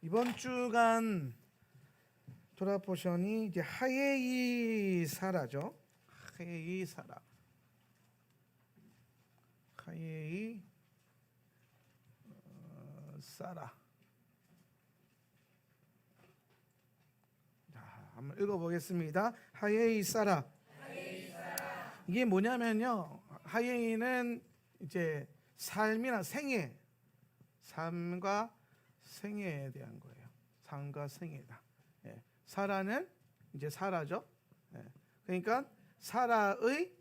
이번 주간 토라 포션이 이제 하예이 사라죠. 하예이 사라. 하예이 사라. 자, 한번 읽어보겠습니다. 하예이 사라. 이게 뭐냐면요. 하예이는 이제 삶이나 생애, 삶과 생애에 대한 거예요. 삶과 생애다. 예. 사라는 이제 사라죠. 예. 그러니까 사라의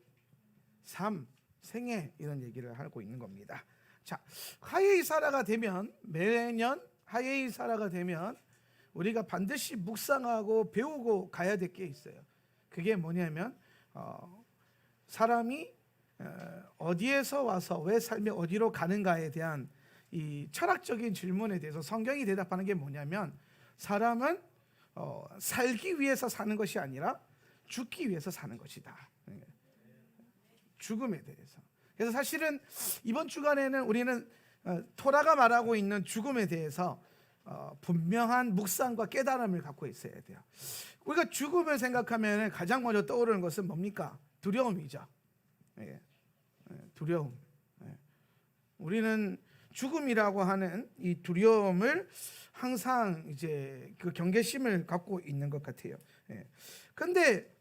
삶, 생애 이런 얘기를 하고 있는 겁니다. 자, 하예이 사라가 되면 매년 하예이 사라가 되면 우리가 반드시 묵상하고 배우고 가야 될 게 있어요. 그게 뭐냐면 사람이 어디에서 와서 왜 삶이 어디로 가는가에 대한 이 철학적인 질문에 대해서 성경이 대답하는 게 뭐냐면 사람은 살기 위해서 사는 것이 아니라 죽기 위해서 사는 것이다. 죽음에 대해서. 그래서 사실은 이번 주간에는 우리는 토라가 말하고 있는 죽음에 대해서 분명한 묵상과 깨달음을 갖고 있어야 돼요. 우리가 죽음을 생각하면 가장 먼저 떠오르는 것은 뭡니까? 두려움이죠. 두려움. 우리는 죽음이라고 하는 이 두려움을 항상 이제 그 경계심을 갖고 있는 것 같아요. 그런데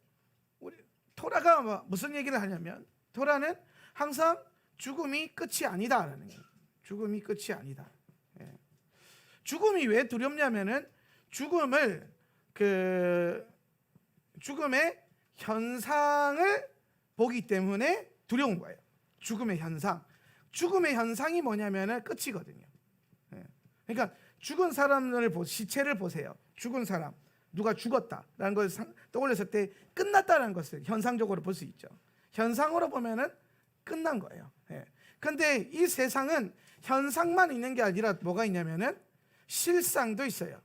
우리 토라가 무슨 얘기를 하냐면 토라는 항상 죽음이 끝이 아니다라는 거예요. 죽음이 끝이 아니다. 죽음이 왜 두렵냐면은 죽음의 현상을 보기 때문에 두려운 거예요. 죽음의 현상. 죽음의 현상이 뭐냐면은 끝이거든요. 그러니까 죽은 사람을 시체를 보세요. 죽은 사람, 누가 죽었다라는 걸 떠올렸을 때 끝났다는 것을 현상적으로 볼 수 있죠. 현상으로 보면은 끝난 거예요. 그런데 이 세상은 현상만 있는 게 아니라 뭐가 있냐면은 실상도 있어요.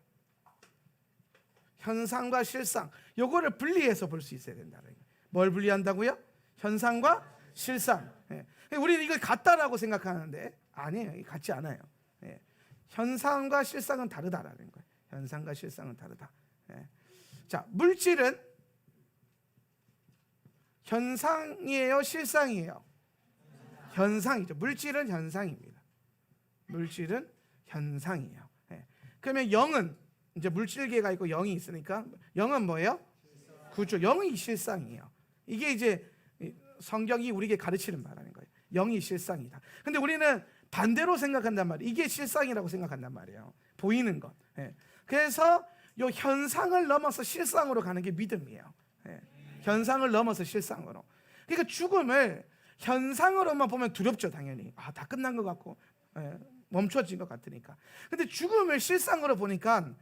현상과 실상, 요거를 분리해서 볼 수 있어야 된다는 거예요. 뭘 분리한다고요? 현상과 실상. 우리는 이걸 같다라고 생각하는데 아니에요. 같지 않아요. 현상과 실상은 다르다라는 거예요. 현상과 실상은 다르다. 자, 물질은 현상이에요, 실상이에요? 현상이죠. 물질은 현상입니다. 물질은 현상이에요. 그러면 영은 이제 물질계가 있고 영이 있으니까 영은 뭐예요? 그렇죠. 영이 실상이에요. 이게 이제 성경이 우리에게 가르치는 말하는 거예요. 영이 실상이다. 근데 우리는 반대로 생각한단 말이에요. 이게 실상이라고 생각한단 말이에요. 보이는 것. 그래서 이 현상을 넘어서 실상으로 가는 게 믿음이에요. 현상을 넘어서 실상으로. 그러니까 죽음을 현상으로만 보면 두렵죠, 당연히. 다 끝난 것 같고 멈춰진 것 같으니까. 근데 죽음을 실상으로 보니까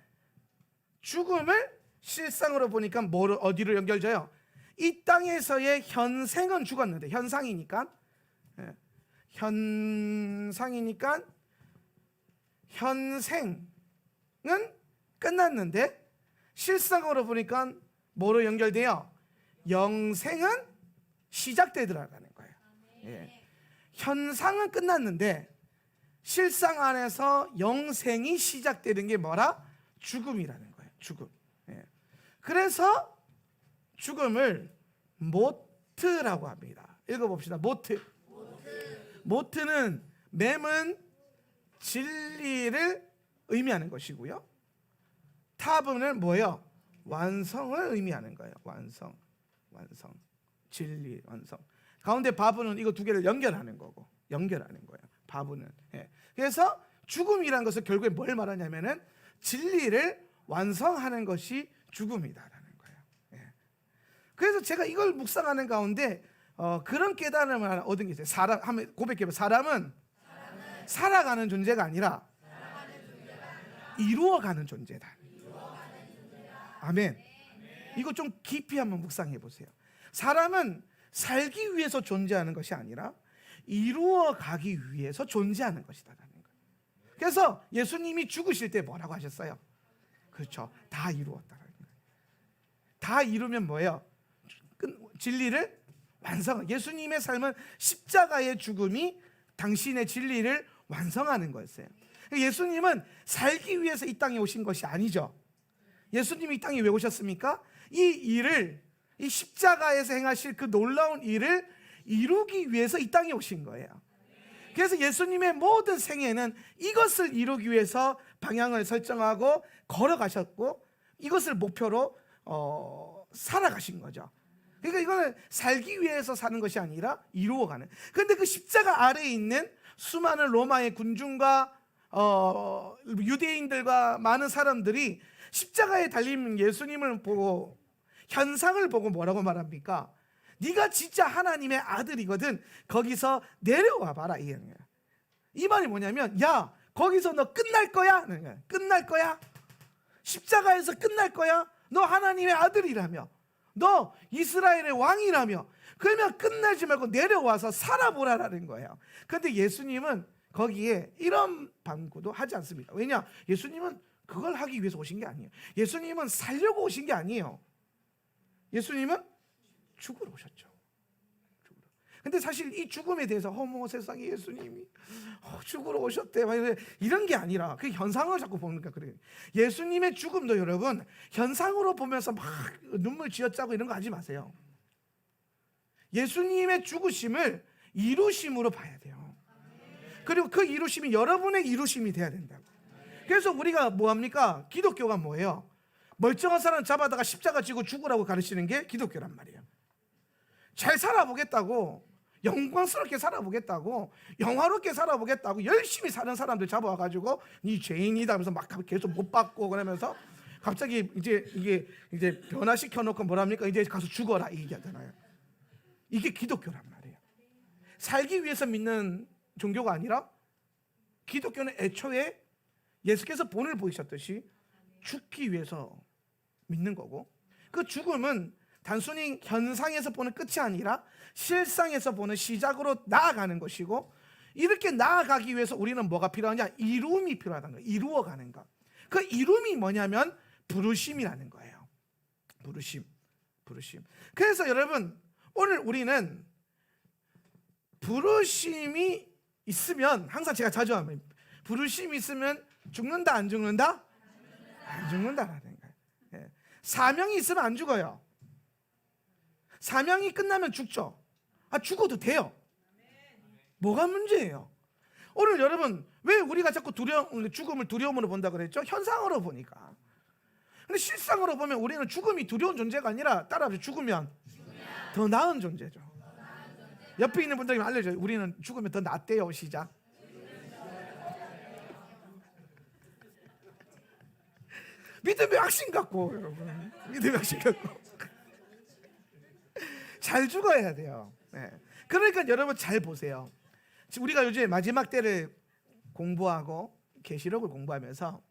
어디로 연결져요? 이 땅에서의 현생은 죽었는데 현상이니까 현생은 끝났는데 실상으로 보니까 뭐로 연결돼요? 영생은 시작되더라는 거예요. 현상은 끝났는데 실상 안에서 영생이 시작되는 게 뭐라? 죽음이라는 거예요. 죽음. 그래서 죽음을 모트라고 합니다. 읽어봅시다. 모트. 모트는 맴은 진리를 의미하는 것이고요. 타브는 뭐예요? 완성을 의미하는 거예요. 완성. 진리, 완성. 가운데 바브는 이거 두 개를 연결하는 거고, 연결하는 거예요. 바브는. 그래서 죽음이라는 것은 결국에 뭘 말하냐면은 진리를 완성하는 것이 죽음이다라는 거예요. 그래서 제가 이걸 묵상하는 가운데 그런 깨달음을 하나 얻은 게 있어요. 고백해봐. 사람은 살아가는 존재가 아니라 이루어가는 존재다. 아멘. 이거 좀 깊이 한번 묵상해 보세요. 사람은 살기 위해서 존재하는 것이 아니라 이루어가기 위해서 존재하는 것이다라는 거예요. 그래서 예수님이 죽으실 때 뭐라고 하셨어요? 그렇죠. 다 이루었다라는 거예요. 다 이루면 뭐예요? 진리를 완성. 예수님의 삶은 십자가의 죽음이 당신의 진리를 완성하는 거였어요. 예수님은 살기 위해서 이 땅에 오신 것이 아니죠. 예수님이 이 땅에 왜 오셨습니까? 이 일을, 이 십자가에서 행하실 그 놀라운 일을 이루기 위해서 이 땅에 오신 거예요. 그래서 예수님의 모든 생애는 이것을 이루기 위해서 방향을 설정하고 걸어가셨고, 이것을 목표로 살아가신 거죠. 그러니까 이거는 살기 위해서 사는 것이 아니라 이루어가는. 그런데 그 십자가 아래에 있는 수많은 로마의 군중과 유대인들과 많은 사람들이 십자가에 달린 예수님을 보고, 현상을 보고 뭐라고 말합니까? 네가 진짜 하나님의 아들이거든, 거기서 내려와 봐라, 이 말이 뭐냐면, 야, 거기서 너 끝날 거야? 끝날 거야? 십자가에서 끝날 거야? 너 하나님의 아들이라며, 너 이스라엘의 왕이라며, 그러면 끝내지 말고 내려와서 살아보라라는 거예요. 그런데 예수님은 거기에 이런 방구도 하지 않습니다. 왜냐? 예수님은 그걸 하기 위해서 오신 게 아니에요. 예수님은 살려고 오신 게 아니에요. 예수님은 죽으러 오셨죠. 근데 사실 이 죽음에 대해서 세상에 예수님이 죽으러 오셨대 이런 게 아니라, 그 현상을 자꾸 보니까 그래요. 예수님의 죽음도 여러분 현상으로 보면서 막 눈물 쥐어짜고 이런 거 하지 마세요. 예수님의 죽으심을 이루심으로 봐야 돼요. 그리고 그 이루심이 여러분의 이루심이 돼야 된다고. 그래서 우리가 뭐합니까? 기독교가 뭐예요? 멀쩡한 사람 잡아다가 십자가 지고 죽으라고 가르치는 게 기독교란 말이에요. 잘 살아보겠다고, 영광스럽게 살아보겠다고, 영화롭게 살아보겠다고 열심히 사는 사람들 잡아와가지고 니 죄인이다 하면서 막 계속 못 받고 그러면서 갑자기 이제 변화시켜 놓고 뭐랍니까? 이제 가서 죽어라 이 얘기하잖아요. 이게 기독교란 말이에요. 살기 위해서 믿는 종교가 아니라, 기독교는 애초에 예수께서 본을 보이셨듯이 죽기 위해서 믿는 거고, 그 죽음은 단순히 현상에서 보는 끝이 아니라 실상에서 보는 시작으로 나아가는 것이고, 이렇게 나아가기 위해서 우리는 뭐가 필요하냐? 이룸이 필요하다는 거예요. 이루어가는 것. 그 이룸이 뭐냐면 부르심이라는 거예요. 부르심. 그래서 여러분, 오늘 우리는 부르심이 있으면, 항상 제가 자주 하면, 부르심이 있으면 죽는다 안 죽는다? 안 죽는다라는 거예요. 사명이 있으면 안 죽어요. 사명이 끝나면 죽죠. 죽어도 돼요. 뭐가 문제예요? 오늘 여러분, 왜 우리가 자꾸 죽음을 두려움으로 본다 그랬죠? 현상으로 보니까. 근데 실상으로 보면 우리는 죽음이 두려운 존재가 아니라, 따라서 죽으면 더 나은 존재죠. 옆에 있는 분들에게 알려줘요. 우리는 죽으면 더 낫대요. 시작. 믿음의 확신 갖고, 여러분, 믿음의 확신 갖고 잘 죽어야 돼요. 그러니까 여러분 잘 보세요. 지금 우리가 요즘 마지막 때를 공부하고 계시록을 공부하면서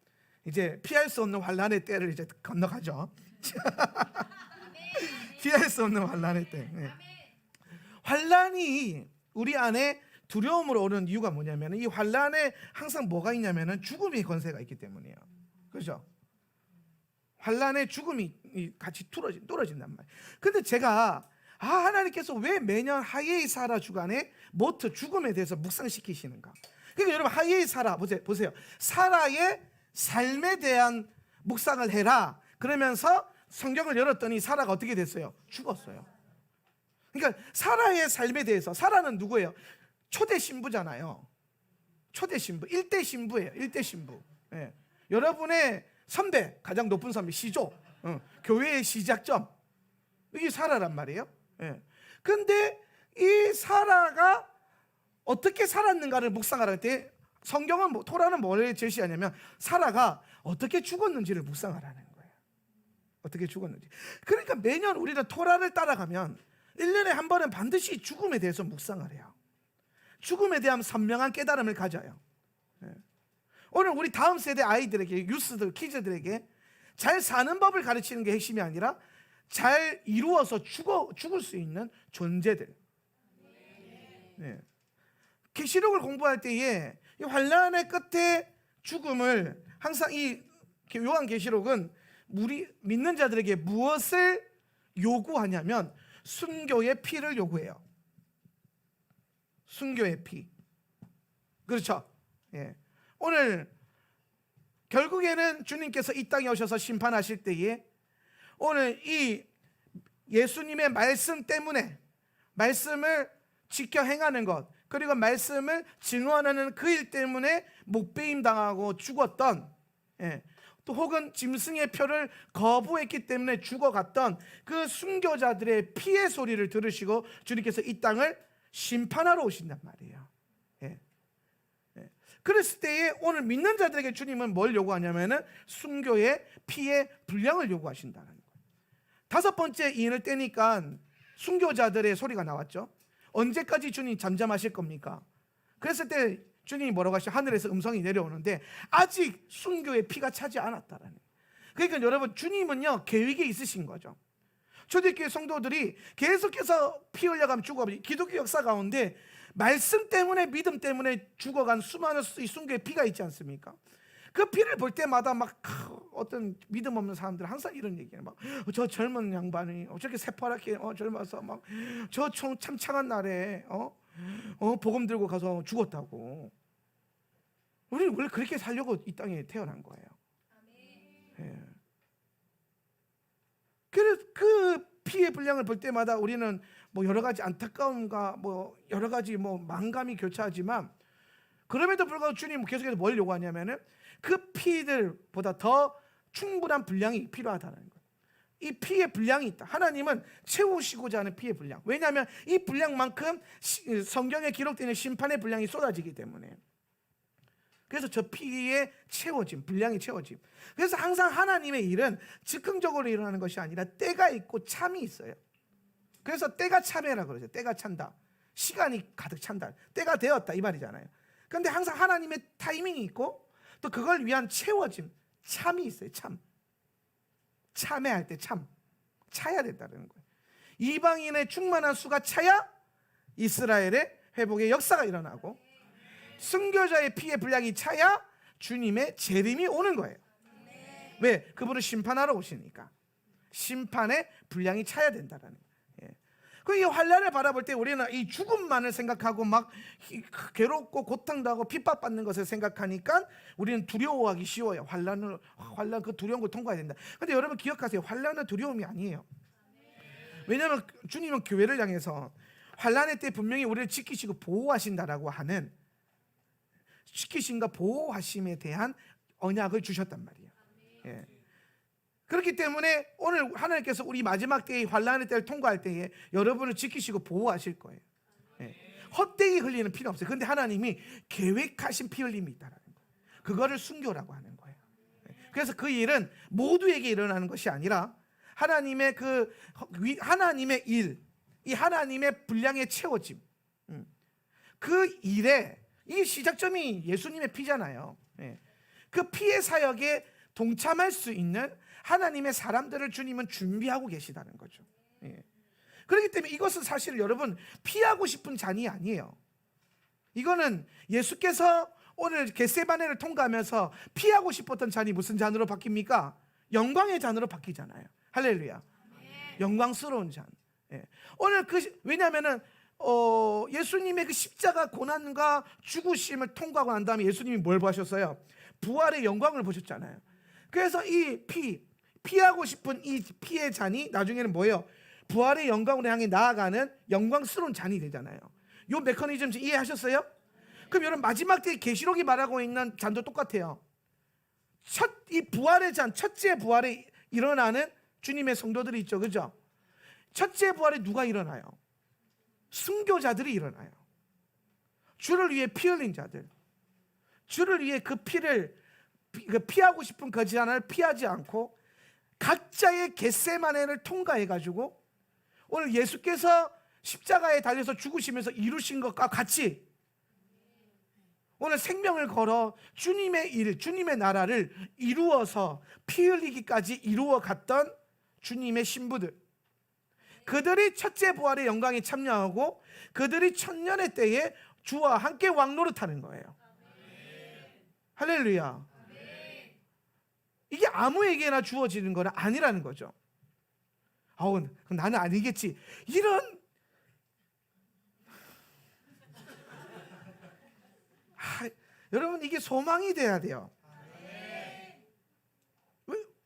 이제 피할 수 없는 환란의 때를 이제 건너가죠. 피할 수 없는 환란의 때. 환란이 우리 안에 두려움으로 오는 이유가 뭐냐면, 이 환란에 항상 뭐가 있냐면은 죽음의 권세가 있기 때문이에요. 그렇죠? 환란에 죽음이 같이 떨어진단 말이에요. 근데 제가 하나님께서 왜 매년 하예이 사라 주간에 모트 죽음에 대해서 묵상시키시는가? 그러니까 여러분, 하예이 사라 보세요. 사라의 삶에 대한 묵상을 해라. 그러면서 성경을 열었더니 사라가 어떻게 됐어요? 죽었어요. 그러니까 사라의 삶에 대해서, 사라는 누구예요? 초대 신부잖아요. 초대 신부, 1대 신부예요. 1대 신부. 여러분의 선배, 가장 높은 선배, 시조, 교회의 시작점, 이게 사라란 말이에요. 근데 이 사라가 어떻게 살았는가를 묵상하라 때, 성경은 토라는 뭘 제시하냐면 사라가 어떻게 죽었는지를 묵상하라는 거예요. 어떻게 죽었는지. 그러니까 매년 우리는 토라를 따라가면 1년에 한 번은 반드시 죽음에 대해서 묵상을 해요. 죽음에 대한 선명한 깨달음을 가져요. 오늘 우리 다음 세대 아이들에게, 유스들, 키즈들에게 잘 사는 법을 가르치는 게 핵심이 아니라 잘 이루어서 죽을 수 있는 존재들. 계시록을 공부할 때에 이 환란의 끝에 죽음을 항상, 이 요한계시록은 우리 믿는 자들에게 무엇을 요구하냐면 순교의 피를 요구해요. 순교의 피. 그렇죠? 오늘 결국에는 주님께서 이 땅에 오셔서 심판하실 때에 오늘 이 예수님의 말씀 때문에 말씀을 지켜 행하는 것, 그리고 말씀을 증언하는 그 일 때문에 목배임 당하고 죽었던, 또 혹은 짐승의 표를 거부했기 때문에 죽어갔던 그 순교자들의 피의 소리를 들으시고 주님께서 이 땅을 심판하러 오신단 말이에요. 그랬을 때에 오늘 믿는 자들에게 주님은 뭘 요구하냐면은 순교의 피의 분량을 요구하신다는 거예요. 다섯 번째 인을 떼니까 순교자들의 소리가 나왔죠. 언제까지 주님 잠잠하실 겁니까? 그랬을 때 주님이 뭐라고 하시죠? 하늘에서 음성이 내려오는데 아직 순교의 피가 차지 않았다라는 거예요. 그러니까 여러분, 주님은요 계획이 있으신 거죠. 초대교회 성도들이 계속해서 피 흘려가면 죽어가면 기독교 역사 가운데 말씀 때문에, 믿음 때문에 죽어간 수많은 순교의 피가 있지 않습니까? 그 피를 볼 때마다 막 어떤 믿음 없는 사람들 항상 이런 얘기해요. 막 저 젊은 양반이 저렇게 새파랗게 젊어서 막 저 참 창한 날에 복음 들고 가서 죽었다고. 우리는 원래 그렇게 살려고 이 땅에 태어난 거예요. 그래서 그 피의 분량을 볼 때마다 우리는 뭐 여러 가지 안타까움과 뭐 여러 가지 뭐 만감이 교차하지만, 그럼에도 불구하고 주님은 계속해서 뭘 요구하냐면은 그 피들보다 더 충분한 분량이 필요하다는 거예요. 이 피의 분량이 있다. 하나님은 채우시고자 하는 피의 분량. 왜냐하면 이 분량만큼 성경에 기록되는 심판의 분량이 쏟아지기 때문에. 그래서 저 피의 채워짐, 분량이 채워짐. 그래서 항상 하나님의 일은 즉흥적으로 일어나는 것이 아니라 때가 있고 참이 있어요. 그래서 때가 참해라 그러죠. 때가 찬다. 시간이 가득 찬다. 때가 되었다 이 말이잖아요. 그런데 항상 하나님의 타이밍이 있고 또 그걸 위한 채워짐, 참이 있어요. 참. 참회할 때 차야 된다는 거예요. 이방인의 충만한 수가 차야 이스라엘의 회복의 역사가 일어나고, 순교자의 피의 분량이 차야 주님의 재림이 오는 거예요. 왜? 그분은 심판하러 오시니까 심판의 분량이 차야 된다는 거예요. 그 이 환난을 바라볼 때 우리는 이 죽음만을 생각하고 막 괴롭고 고통당하고 핍박받는 것을 생각하니까 우리는 두려워하기 쉬워요. 환난 그 두려운 걸 통과해야 된다. 근데 여러분 기억하세요. 환난은 두려움이 아니에요. 왜냐하면 주님은 교회를 향해서 환난의 때 분명히 우리를 지키시고 보호하신다라고 하는, 지키심과 보호하심에 대한 언약을 주셨단 말이에요. 그렇기 때문에 오늘 하나님께서 우리 마지막 때의 환난의 때를 통과할 때에 여러분을 지키시고 보호하실 거예요. 헛되이 흘리는 피는 없어요. 그런데 하나님이 계획하신 피 흘림이 있다는 거예요. 그거를 순교라고 하는 거예요. 그래서 그 일은 모두에게 일어나는 것이 아니라 하나님의 하나님의 일, 이 하나님의 분량의 채워짐, 그 일에 이 시작점이 예수님의 피잖아요. 그 피의 사역에 동참할 수 있는 하나님의 사람들을 주님은 준비하고 계시다는 거죠. 그렇기 때문에 이것은 사실 여러분 피하고 싶은 잔이 아니에요. 이거는 예수께서 오늘 겟세마네를 통과하면서 피하고 싶었던 잔이 무슨 잔으로 바뀝니까? 영광의 잔으로 바뀌잖아요. 할렐루야. 영광스러운 잔. 오늘 왜냐하면은 예수님의 그 십자가 고난과 죽으심을 통과하고 난 다음에 예수님이 뭘 보셨어요? 부활의 영광을 보셨잖아요. 그래서 이 피하고 싶은 이 피의 잔이 나중에는 뭐예요? 부활의 영광으로 향해 나아가는 영광스러운 잔이 되잖아요. 이 메커니즘 이해하셨어요? 그럼 여러분 마지막 때 계시록이 말하고 있는 잔도 똑같아요. 이 부활의 잔, 첫째 부활에 일어나는 주님의 성도들이 있죠, 그죠? 첫째 부활에 누가 일어나요? 순교자들이 일어나요. 주를 위해 피 흘린 자들, 주를 위해 그 피를 피하고 싶은 그 잔을 피하지 않고 각자의 겟세마네를 통과해가지고 오늘 예수께서 십자가에 달려서 죽으시면서 이루신 것과 같이 오늘 생명을 걸어 주님의 일, 주님의 나라를 이루어서 피 흘리기까지 이루어 갔던 주님의 신부들, 그들이 첫째 부활의 영광에 참여하고 그들이 천년의 때에 주와 함께 왕노릇하는 거예요. 할렐루야. 이게 아무에게나 주어지는 건 아니라는 거죠. 나는 아니겠지, 이런 여러분 이게 소망이 돼야 돼요.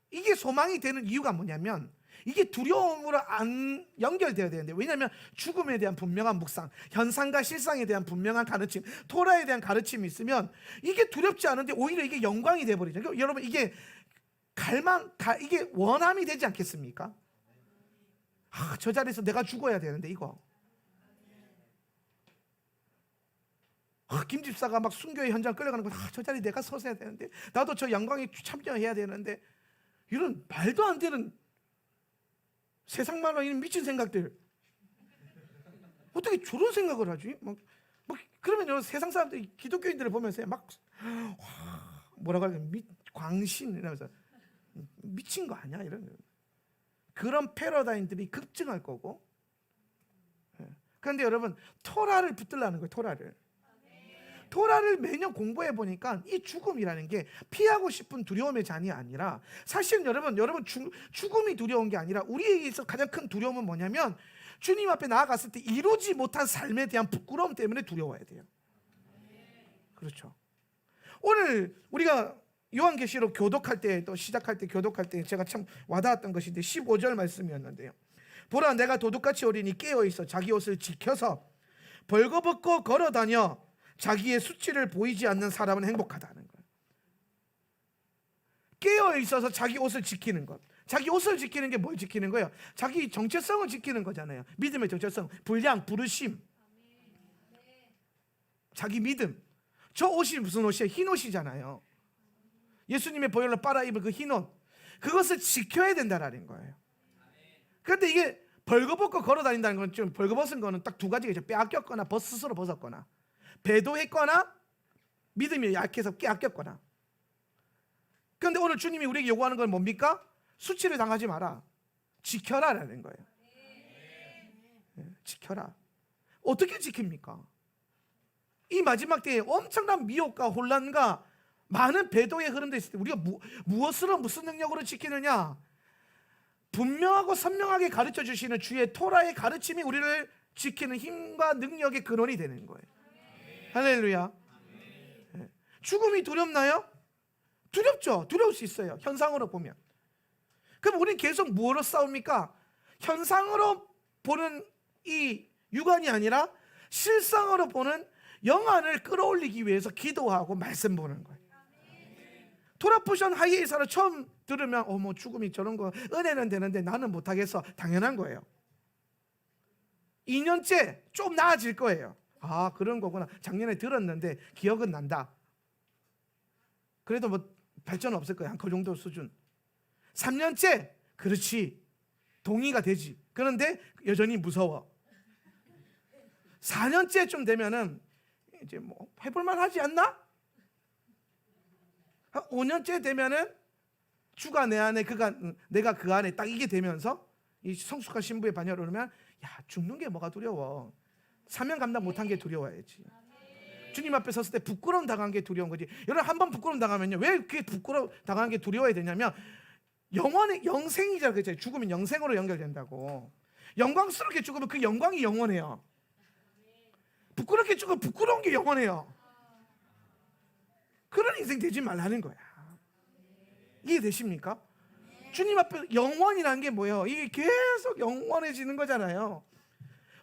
이게 소망이 되는 이유가 뭐냐면 이게 두려움으로 안 연결되어야 되는데, 왜냐하면 죽음에 대한 분명한 묵상, 현상과 실상에 대한 분명한 가르침, 토라에 대한 가르침이 있으면 이게 두렵지 않은데 오히려 이게 영광이 돼버리죠. 그러니까 여러분 이게 이게 원함이 되지 않겠습니까? 저 자리에서 내가 죽어야 되는데 이거 김 집사가 막 순교의 현장 끌려가는 거, 저 자리에 내가 서서 해야 되는데, 나도 저 영광에 참여해야 되는데, 이런 말도 안 되는 세상 말로 이런 미친 생각들, 어떻게 저런 생각을 하지? 그러면 여러분 세상 사람들이 기독교인들을 보면서 막 뭐라고 할까, 광신 이러면서 미친 거 아니야? 이런 그런 패러다임들이 급증할 거고. 그런데 여러분 토라를 붙들라는 거예요. 토라를 매년 공부해 보니까 이 죽음이라는 게 피하고 싶은 두려움의 잔이 아니라, 사실은 여러분 죽음이 두려운 게 아니라 우리에게서 가장 큰 두려움은 뭐냐면 주님 앞에 나아갔을 때 이루지 못한 삶에 대한 부끄러움 때문에 두려워야 돼요. 그렇죠. 오늘 우리가 요한계시록 교독할 때, 또 시작할 때 교독할 때 제가 참 와닿았던 것인데 15절 말씀이었는데요. 보라, 내가 도둑같이 어린이 깨어있어 자기 옷을 지켜서 벌거벗고 걸어다녀 자기의 수치를 보이지 않는 사람은 행복하다는 거예요. 깨어있어서 자기 옷을 지키는 것. 자기 옷을 지키는 게 뭘 지키는 거예요? 자기 정체성을 지키는 거잖아요. 믿음의 정체성, 분량, 부르심, 자기 믿음. 저 옷이 무슨 옷이에요? 흰 옷이잖아요. 예수님의 보혈로 빨아 입은 그 흰 옷, 그것을 지켜야 된다라는 거예요. 그런데 이게 벌거벗고 걸어다닌다는 건, 좀 벌거벗은 거는 딱 두 가지가 있죠. 빼앗겼거나 스스로 벗었거나, 배도했거나 믿음이 약해서 깨앗겼거나. 그런데 오늘 주님이 우리에게 요구하는 건 뭡니까? 수치를 당하지 마라, 지켜라라는 거예요. 지켜라. 어떻게 지킵니까? 이 마지막 때에 엄청난 미혹과 혼란과 많은 배도의 흐름도 있을 때 우리가 무엇으로, 무슨 능력으로 지키느냐? 분명하고 선명하게 가르쳐 주시는 주의 토라의 가르침이 우리를 지키는 힘과 능력의 근원이 되는 거예요. 할렐루야. 죽음이 두렵나요? 두렵죠. 두려울 수 있어요, 현상으로 보면. 그럼 우리는 계속 뭐로 싸웁니까? 현상으로 보는 이 육안이 아니라 실상으로 보는 영안을 끌어올리기 위해서 기도하고 말씀 보는 거예요. 토라포션 하이에이사를 처음 들으면 뭐 죽음이 저런 거, 은혜는 되는데 나는 못하겠어, 당연한 거예요. 2년째 좀 나아질 거예요. 그런 거구나, 작년에 들었는데 기억은 난다. 그래도 뭐 발전 없을 거야, 한 그 정도 수준. 3년째 그렇지, 동의가 되지. 그런데 여전히 무서워. 4년째 좀 되면은 이제 뭐 해볼만 하지 않나? 5년째 되면은 주가 내 안에, 내가 그 안에 딱 이게 되면서 이 성숙한 신부의 반열을 오면, 죽는 게 뭐가 두려워? 사명 감당 못한 게 두려워야지. 주님 앞에 섰을 때 부끄러움 당한 게 두려운 거지. 여러분 한 번 부끄러움 당하면요, 왜 그렇게 부끄러움 당한 게 두려워야 되냐면 영원의 영생이잖아요. 그렇죠? 죽으면 영생으로 연결된다고. 영광스럽게 죽으면 그 영광이 영원해요. 부끄럽게 죽으면 부끄러운 게 영원해요. 그런 인생 되지 말라는 거야. 이해되십니까? 주님 앞에 영원이라는 게 뭐예요? 이게 계속 영원해지는 거잖아요.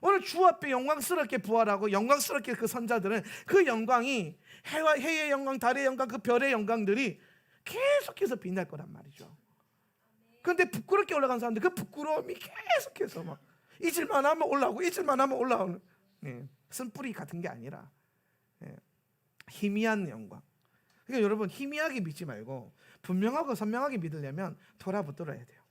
오늘 주 앞에 영광스럽게 부활하고 영광스럽게 그 선자들은 그 영광이 해의 영광, 달의 영광, 그 별의 영광들이 계속해서 빛날 거란 말이죠. 그런데 부끄럽게 올라간 사람들, 그 부끄러움이 계속해서 막 잊을만 하면 올라오고 잊을만 하면 올라오는, 쓴뿌리 같은 게 아니라 희미한 영광. 그러니까 여러분 희미하게 믿지 말고 분명하고 선명하게 믿으려면 토라 붙들어야 돼요.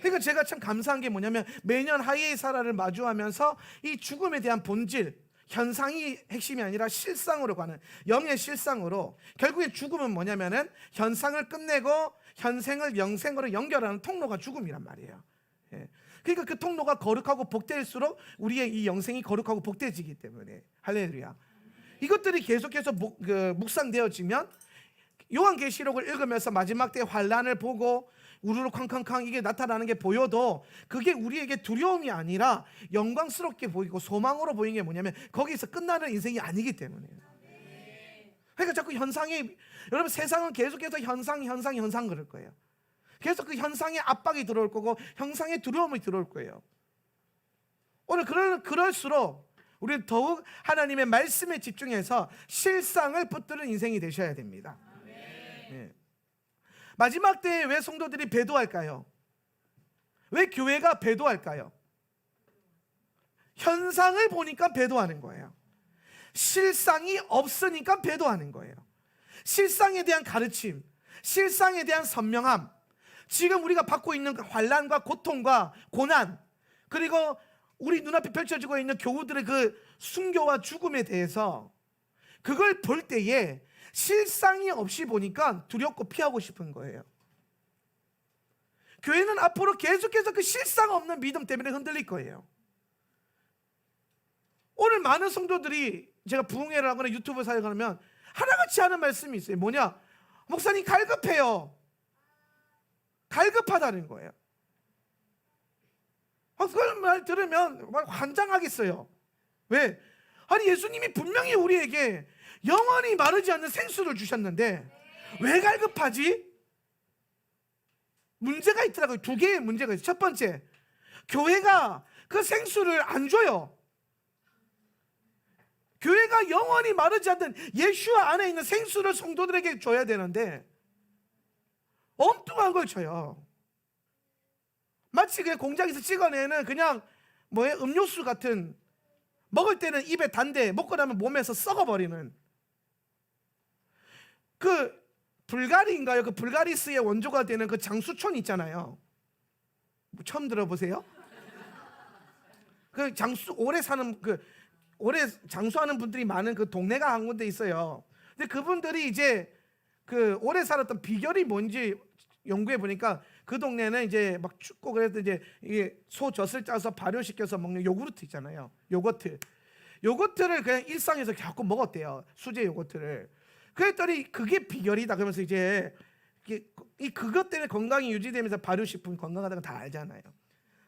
그러니까 제가 참 감사한 게 뭐냐면, 매년 하이에이사라를 마주하면서 이 죽음에 대한 본질, 현상이 핵심이 아니라 실상으로 가는, 영의 실상으로, 결국에 죽음은 뭐냐면은 현상을 끝내고 현생을 영생으로 연결하는 통로가 죽음이란 말이에요. 그러니까 그 통로가 거룩하고 복될수록 우리의 이 영생이 거룩하고 복되지기 때문에, 할렐루야. 이것들이 계속해서 묵상되어지면 요한계시록을 읽으면서 마지막 때 환란을 보고 우르르 쾅쾅쾅 이게 나타나는 게 보여도 그게 우리에게 두려움이 아니라 영광스럽게 보이고 소망으로 보이는 게 뭐냐면 거기서 끝나는 인생이 아니기 때문이에요. 그러니까 자꾸 현상이, 여러분 세상은 계속해서 현상 그럴 거예요. 계속 그 현상에 압박이 들어올 거고 현상의 두려움이 들어올 거예요. 오늘 그럴수록 우리는 더욱 하나님의 말씀에 집중해서 실상을 붙드는 인생이 되셔야 됩니다. 네. 마지막 때에 왜 성도들이 배도할까요? 왜 교회가 배도할까요? 현상을 보니까 배도하는 거예요. 실상이 없으니까 배도하는 거예요. 실상에 대한 가르침, 실상에 대한 선명함, 지금 우리가 받고 있는 환난과 고통과 고난, 그리고 우리 눈앞에 펼쳐지고 있는 교우들의 그 순교와 죽음에 대해서 그걸 볼 때에 실상이 없이 보니까 두렵고 피하고 싶은 거예요. 교회는 앞으로 계속해서 그 실상 없는 믿음 때문에 흔들릴 거예요. 오늘 많은 성도들이 제가 부흥회를 하거나 유튜브 사역하면 하나같이 하는 말씀이 있어요. 뭐냐? 목사님 갈급해요. 갈급하다는 거예요. 그걸 말 들으면 막 환장하겠어요. 왜? 아니 예수님이 분명히 우리에게 영원히 마르지 않는 생수를 주셨는데 왜 갈급하지? 문제가 있더라고요. 두 개의 문제가 있어요. 첫 번째, 교회가 그 생수를 안 줘요. 교회가 영원히 마르지 않는 예수와 안에 있는 생수를 성도들에게 줘야 되는데 엉뚱한 걸 줘요. 마치 그냥 공장에서 찍어내는 그냥 음료수 같은, 먹을 때는 입에 단데 먹고 나면 몸에서 썩어버리는 그 불가리인가요? 그 불가리스의 원조가 되는 그 장수촌 있잖아요. 처음 들어보세요? 그 오래 장수하는 분들이 많은 그 동네가 한 군데 있어요. 근데 그분들이 이제 그 오래 살았던 비결이 뭔지 연구해 보니까 그 동네는 이제 막 춥고 그래서 이제 이게 소젖을 짜서 발효시켜서 먹는 요구르트 있잖아요. 요거트를 그냥 일상에서 자꾸 먹었대요. 수제 요거트를. 그랬더니 그게 비결이다. 그러면서 이제 그것 때문에 건강이 유지되면서 발효식품 건강하다는 거 다 알잖아요.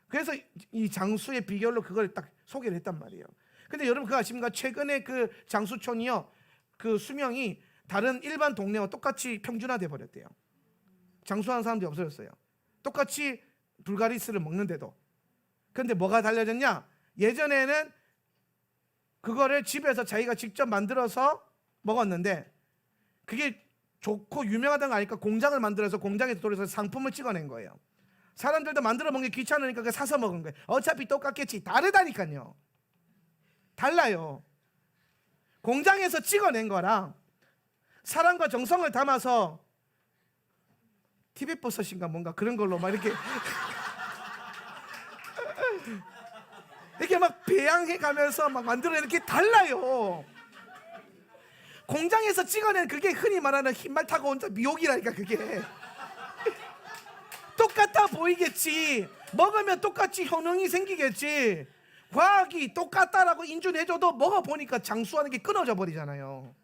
그래서 이 장수의 비결로 그걸 딱 소개를 했단 말이에요. 근데 여러분 그거 아십니까? 최근에 그 장수촌이요, 그 수명이 다른 일반 동네와 똑같이 평준화돼 버렸대요. 장수하는 사람들이 없어졌어요. 똑같이 불가리스를 먹는데도. 근데 뭐가 달라졌냐? 예전에는 그거를 집에서 자기가 직접 만들어서 먹었는데 그게 좋고 유명하다는 거 아니까 공장을 만들어서 공장에서 돌려서 상품을 찍어낸 거예요. 사람들도 만들어 먹는 게 귀찮으니까 그거 사서 먹은 거예요. 어차피 똑같겠지. 다르다니까요. 달라요. 공장에서 찍어낸 거랑 사랑과 정성을 담아서 티벳버섯인가 뭔가 그런 걸로 막 이렇게 이렇게 막 배양해 가면서 막 만들어내는 게 달라요. 공장에서 찍어낸 그게 흔히 말하는 흰말 타고 온 미혹이라니까. 그게 똑같아 보이겠지. 먹으면 똑같이 효능이 생기겠지. 과학이 똑같다라고 인준해줘도 먹어보니까 장수하는 게 끊어져 버리잖아요.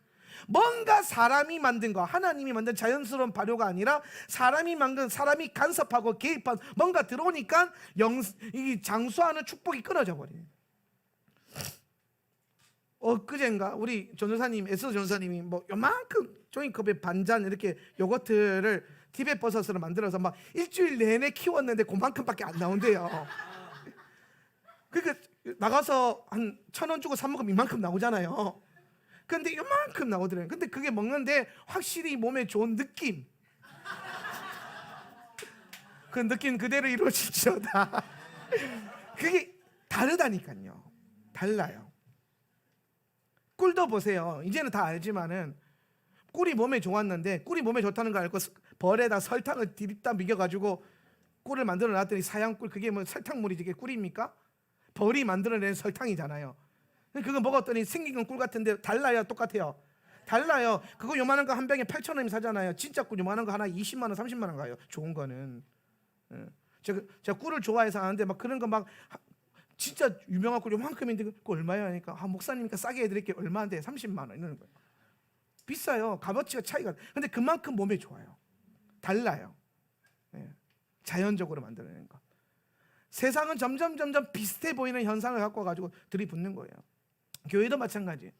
뭔가 사람이 만든 거, 하나님이 만든 자연스러운 발효가 아니라 사람이 만든, 사람이 간섭하고 개입한 뭔가 들어오니까 이 장수하는 축복이 끊어져 버려요. 그젠가 우리 전도사님, 에스 전도사님이 요만큼 종이컵에 반잔 이렇게 요거트를 티벳버섯으로 만들어서 막 일주일 내내 키웠는데 그만큼밖에 안 나온대요. 그러니까 나가서 한 1,000원 주고 사 먹으면 이만큼 나오잖아요. 근데 이만큼 나오더래요. 근데 그게 먹는데 확실히 몸에 좋은 느낌, 그 느낌 그대로 이루어지죠다. 그게 다르다니까요. 달라요. 꿀도 보세요. 이제는 다 알지만은 꿀이 몸에 좋았는데, 꿀이 몸에 좋다는 거 알고 벌에다 설탕을 디립다 미겨가지고 꿀을 만들어 놨더니 사양꿀, 그게 설탕물이지 그게 꿀입니까? 벌이 만들어낸 설탕이잖아요. 그거 먹었더니 생긴 건 꿀 같은데 달라요? 똑같아요? 달라요. 그거 요만한 거 한 병에 8,000원이면 사잖아요. 진짜 꿀 요만한 거 하나 20만 원, 30만 원 가요. 좋은 거는. 제가 꿀을 좋아해서 하는데 막 그런 거 막 진짜 유명한 꿀 요만큼인데 그거 얼마야 하니까 목사님이니까 싸게 해드릴게요. 얼마인데? 30만 원 이러는 거예요. 비싸요. 값어치가 차이가. 근데 그만큼 몸에 좋아요. 달라요. 자연적으로 만들어내는 거. 세상은 점점 비슷해 보이는 현상을 갖고 와가지고 들이붙는 거예요. 교회도 마찬가지.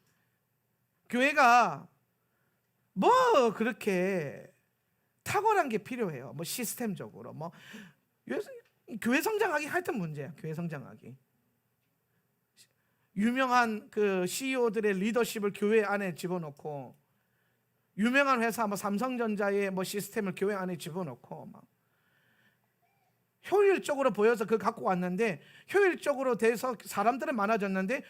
교회가 뭐 그렇게 탁월한 게 필요해요. 뭐 시스템적으로 뭐 교회 성장하기 하여튼 문제야. 교회 성장하기. 유명한 그 CEO들의 리더십을 교회 안에 집어넣고, 유명한 회사 뭐 삼성전자의 뭐 시스템을 교회 안에 집어넣고 막 효율적으로 보여서 그걸 갖고 왔는데, 효율적으로 돼서 사람들은 많아졌는데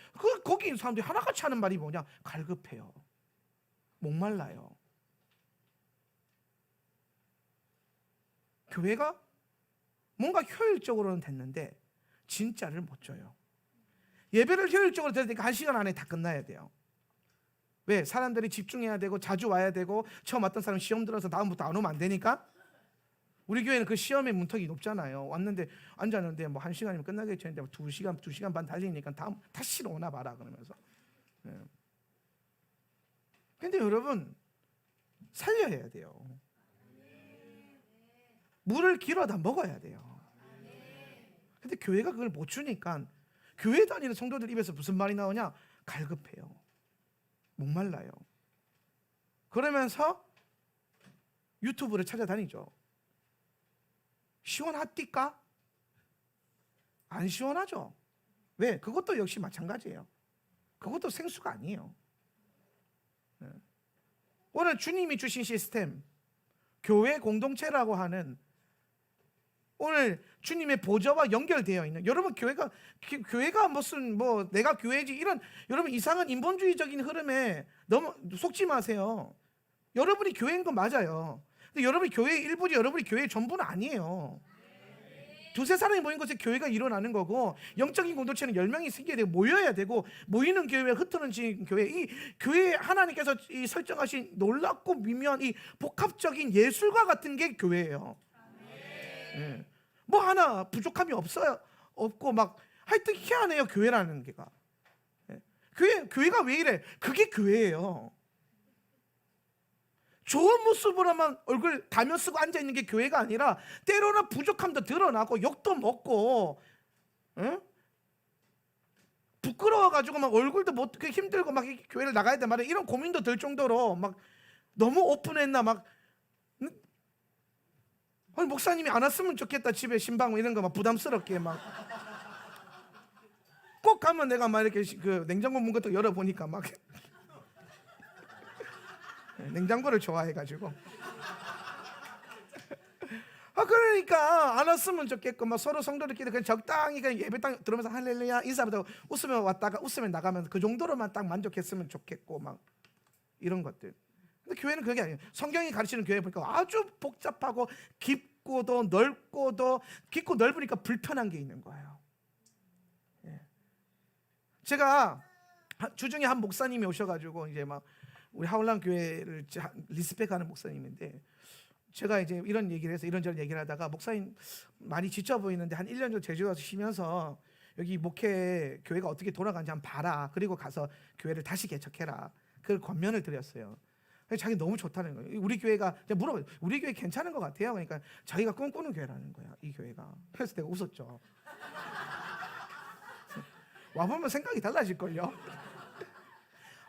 거기 있는 사람들이 하나같이 하는 말이 뭐냐? 갈급해요. 목말라요. 교회가 뭔가 효율적으로는 됐는데 진짜를 못 줘요. 예배를 효율적으로 드려야 되니까 1시간 안에 다 끝나야 돼요. 왜? 사람들이 집중해야 되고 자주 와야 되고, 처음 왔던 사람 시험 들어서 다음부터 안 오면 안 되니까. 우리 교회는 그 시험의 문턱이 높잖아요. 왔는데 앉았는데 뭐 1시간이면 끝나겠지 했는데 2시간 반 달리니까 다시 오나 봐라 그러면서. 근데 여러분, 살려야 돼요. 물을 길어다 먹어야 돼요. 근데 교회가 그걸 못 주니까 교회 다니는 성도들 입에서 무슨 말이 나오냐? 갈급해요. 목말라요. 그러면서 유튜브를 찾아다니죠. 시원합니까? 안 시원하죠. 왜? 그것도 역시 마찬가지예요. 그것도 생수가 아니에요. 오늘 주님이 주신 시스템, 교회 공동체라고 하는, 오늘 주님의 보좌와 연결되어 있는, 여러분 교회가 무슨 뭐 내가 교회지 이런 여러분 이상한 인본주의적인 흐름에 너무 속지 마세요. 여러분이 교회인 건 맞아요. 근데 여러분이 교회의 일부지 여러분이 교회의 전부는 아니에요. 두세 사람이 모인 곳에 교회가 일어나는 거고, 영적인 공동체는 10명이 생겨야 되고 모여야 되고, 모이는 교회와 흩어지는 교회, 이 교회에 하나님께서 이 설정하신 놀랍고 미묘한 이 복합적인 예술과 같은 게 교회예요. 네. 뭐 하나 부족함이 없고 막 하여튼 희한해요. 교회라는 게가. 네. 교회가 왜 이래? 그게 교회예요. 좋은 모습으로만 얼굴 가면 쓰고 앉아 있는 게 교회가 아니라, 때로는 부족함도 드러나고 욕도 먹고, 응? 부끄러워가지고 막 얼굴도 못 힘들고 막 교회를 나가야 돼 말이야. 이런 고민도 들 정도로 막 너무 오픈했나 막. 아니, 목사님이 안 왔으면 좋겠다. 집에 신방 이런 거 막 부담스럽게 막. 꼭 가면 내가 막 이렇게 그 냉장고 문 것도 열어보니까 막 냉장고를 좋아해가지고. 그러니까 안 왔으면 좋겠고, 막 서로 성도들끼리 그냥 적당히 그냥 예배당 들으면서 할렐루야 인사부터 웃으면 왔다가 웃으면 나가면 그 정도로만 딱 만족했으면 좋겠고 막 이런 것들. 근데 교회는 그게 아니에요. 성경이 가르치는 교회 보니까 아주 복잡하고 깊고 넓으니까 불편한 게 있는 거예요. 제가 주중에 한 목사님이 오셔가지고 이제 막 우리 하울람 교회를 리스펙하는 목사님인데, 제가 이제 이런 얘기를 해서 이런저런 얘기를 하다가, 목사님 많이 지쳐 보이는데 한 1년 정도 제주 가서 쉬면서 여기 목회 교회가 어떻게 돌아가는지 한번 봐라. 그리고 가서 교회를 다시 개척해라. 그걸 권면을 드렸어요. 자기 너무 좋다는 거예요. 우리 교회가 물어봐요. 우리 교회 괜찮은 것 같아요. 그러니까 자기가 꿈꾸는 교회라는 거야, 이 교회가. 그래서 내가 웃었죠. 와보면 생각이 달라질걸요.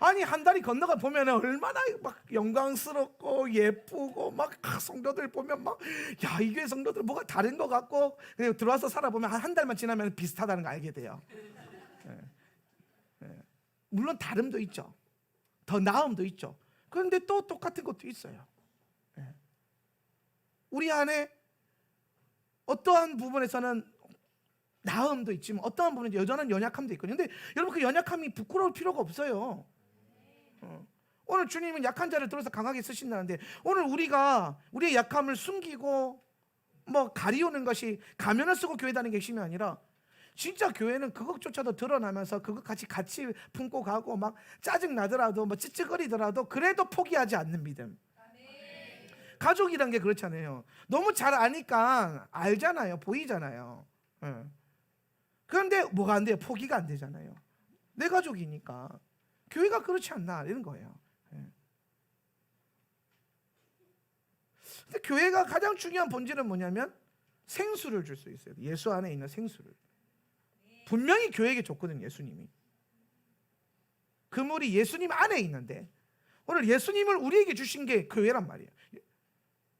아니, 한 달이 건너가 보면 얼마나 막 영광스럽고 예쁘고 막 성도들 보면 막, 야, 이 교회 성도들 뭐가 다른 것 같고, 그리고 들어와서 살아보면 한 달만 지나면 비슷하다는 거 알게 돼요. 물론 다름도 있죠. 더 나음도 있죠. 그런데 또 똑같은 것도 있어요. 우리 안에 어떠한 부분에서는 나음도 있지만 어떠한 부분은 여전한 연약함도 있거든요. 근데 여러분, 그 연약함이 부끄러울 필요가 없어요. 오늘 주님은 약한 자를 들어서 강하게 쓰신다는데, 오늘 우리가 우리의 약함을 숨기고 뭐 가리우는 것이, 가면을 쓰고 교회 다니는 게 핵심이 아니라, 진짜 교회는 그것조차도 드러나면서 그것 같이 품고 가고, 막 짜증 나더라도 뭐 찌찌거리더라도 그래도 포기하지 않는 믿음. 가족이란 게 그렇잖아요. 너무 잘 아니까 알잖아요. 보이잖아요. 그런데 뭐가 안 돼요? 포기가 안 되잖아요. 내 가족이니까. 교회가 그렇지 않나 이런 거예요. 근데 교회가 가장 중요한 본질은 뭐냐면 생수를 줄 수 있어요. 예수 안에 있는 생수를. 분명히 교회에게 줬거든요, 예수님이. 그 물이 예수님 안에 있는데, 오늘 예수님을 우리에게 주신 게 교회란 말이에요.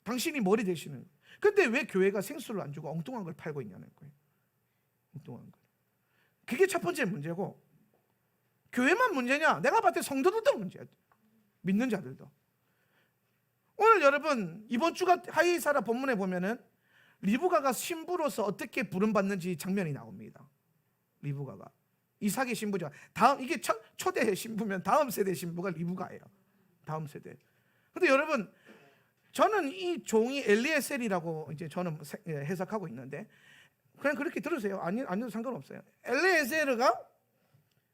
당신이 머리 되시는. 근데 왜 교회가 생수를 안 주고 엉뚱한 걸 팔고 있냐는 거예요. 엉뚱한 거. 그게 첫 번째 문제고, 교회만 문제냐? 내가 봤을 때 성도들도 문제야. 믿는 자들도. 오늘 여러분 이번 주가 하이사라 본문에 보면은 리브가가 신부로서 어떻게 부름받는지 장면이 나옵니다. 리브가가 이삭의 신부죠. 다음, 이게 초대 신부면 다음 세대 신부가 리브가예요. 다음 세대. 근데 여러분, 저는 이 종이 엘리에셀이라고 이제 저는 해석하고 있는데, 그냥 그렇게 들으세요. 아니도 상관없어요. 엘리에셀가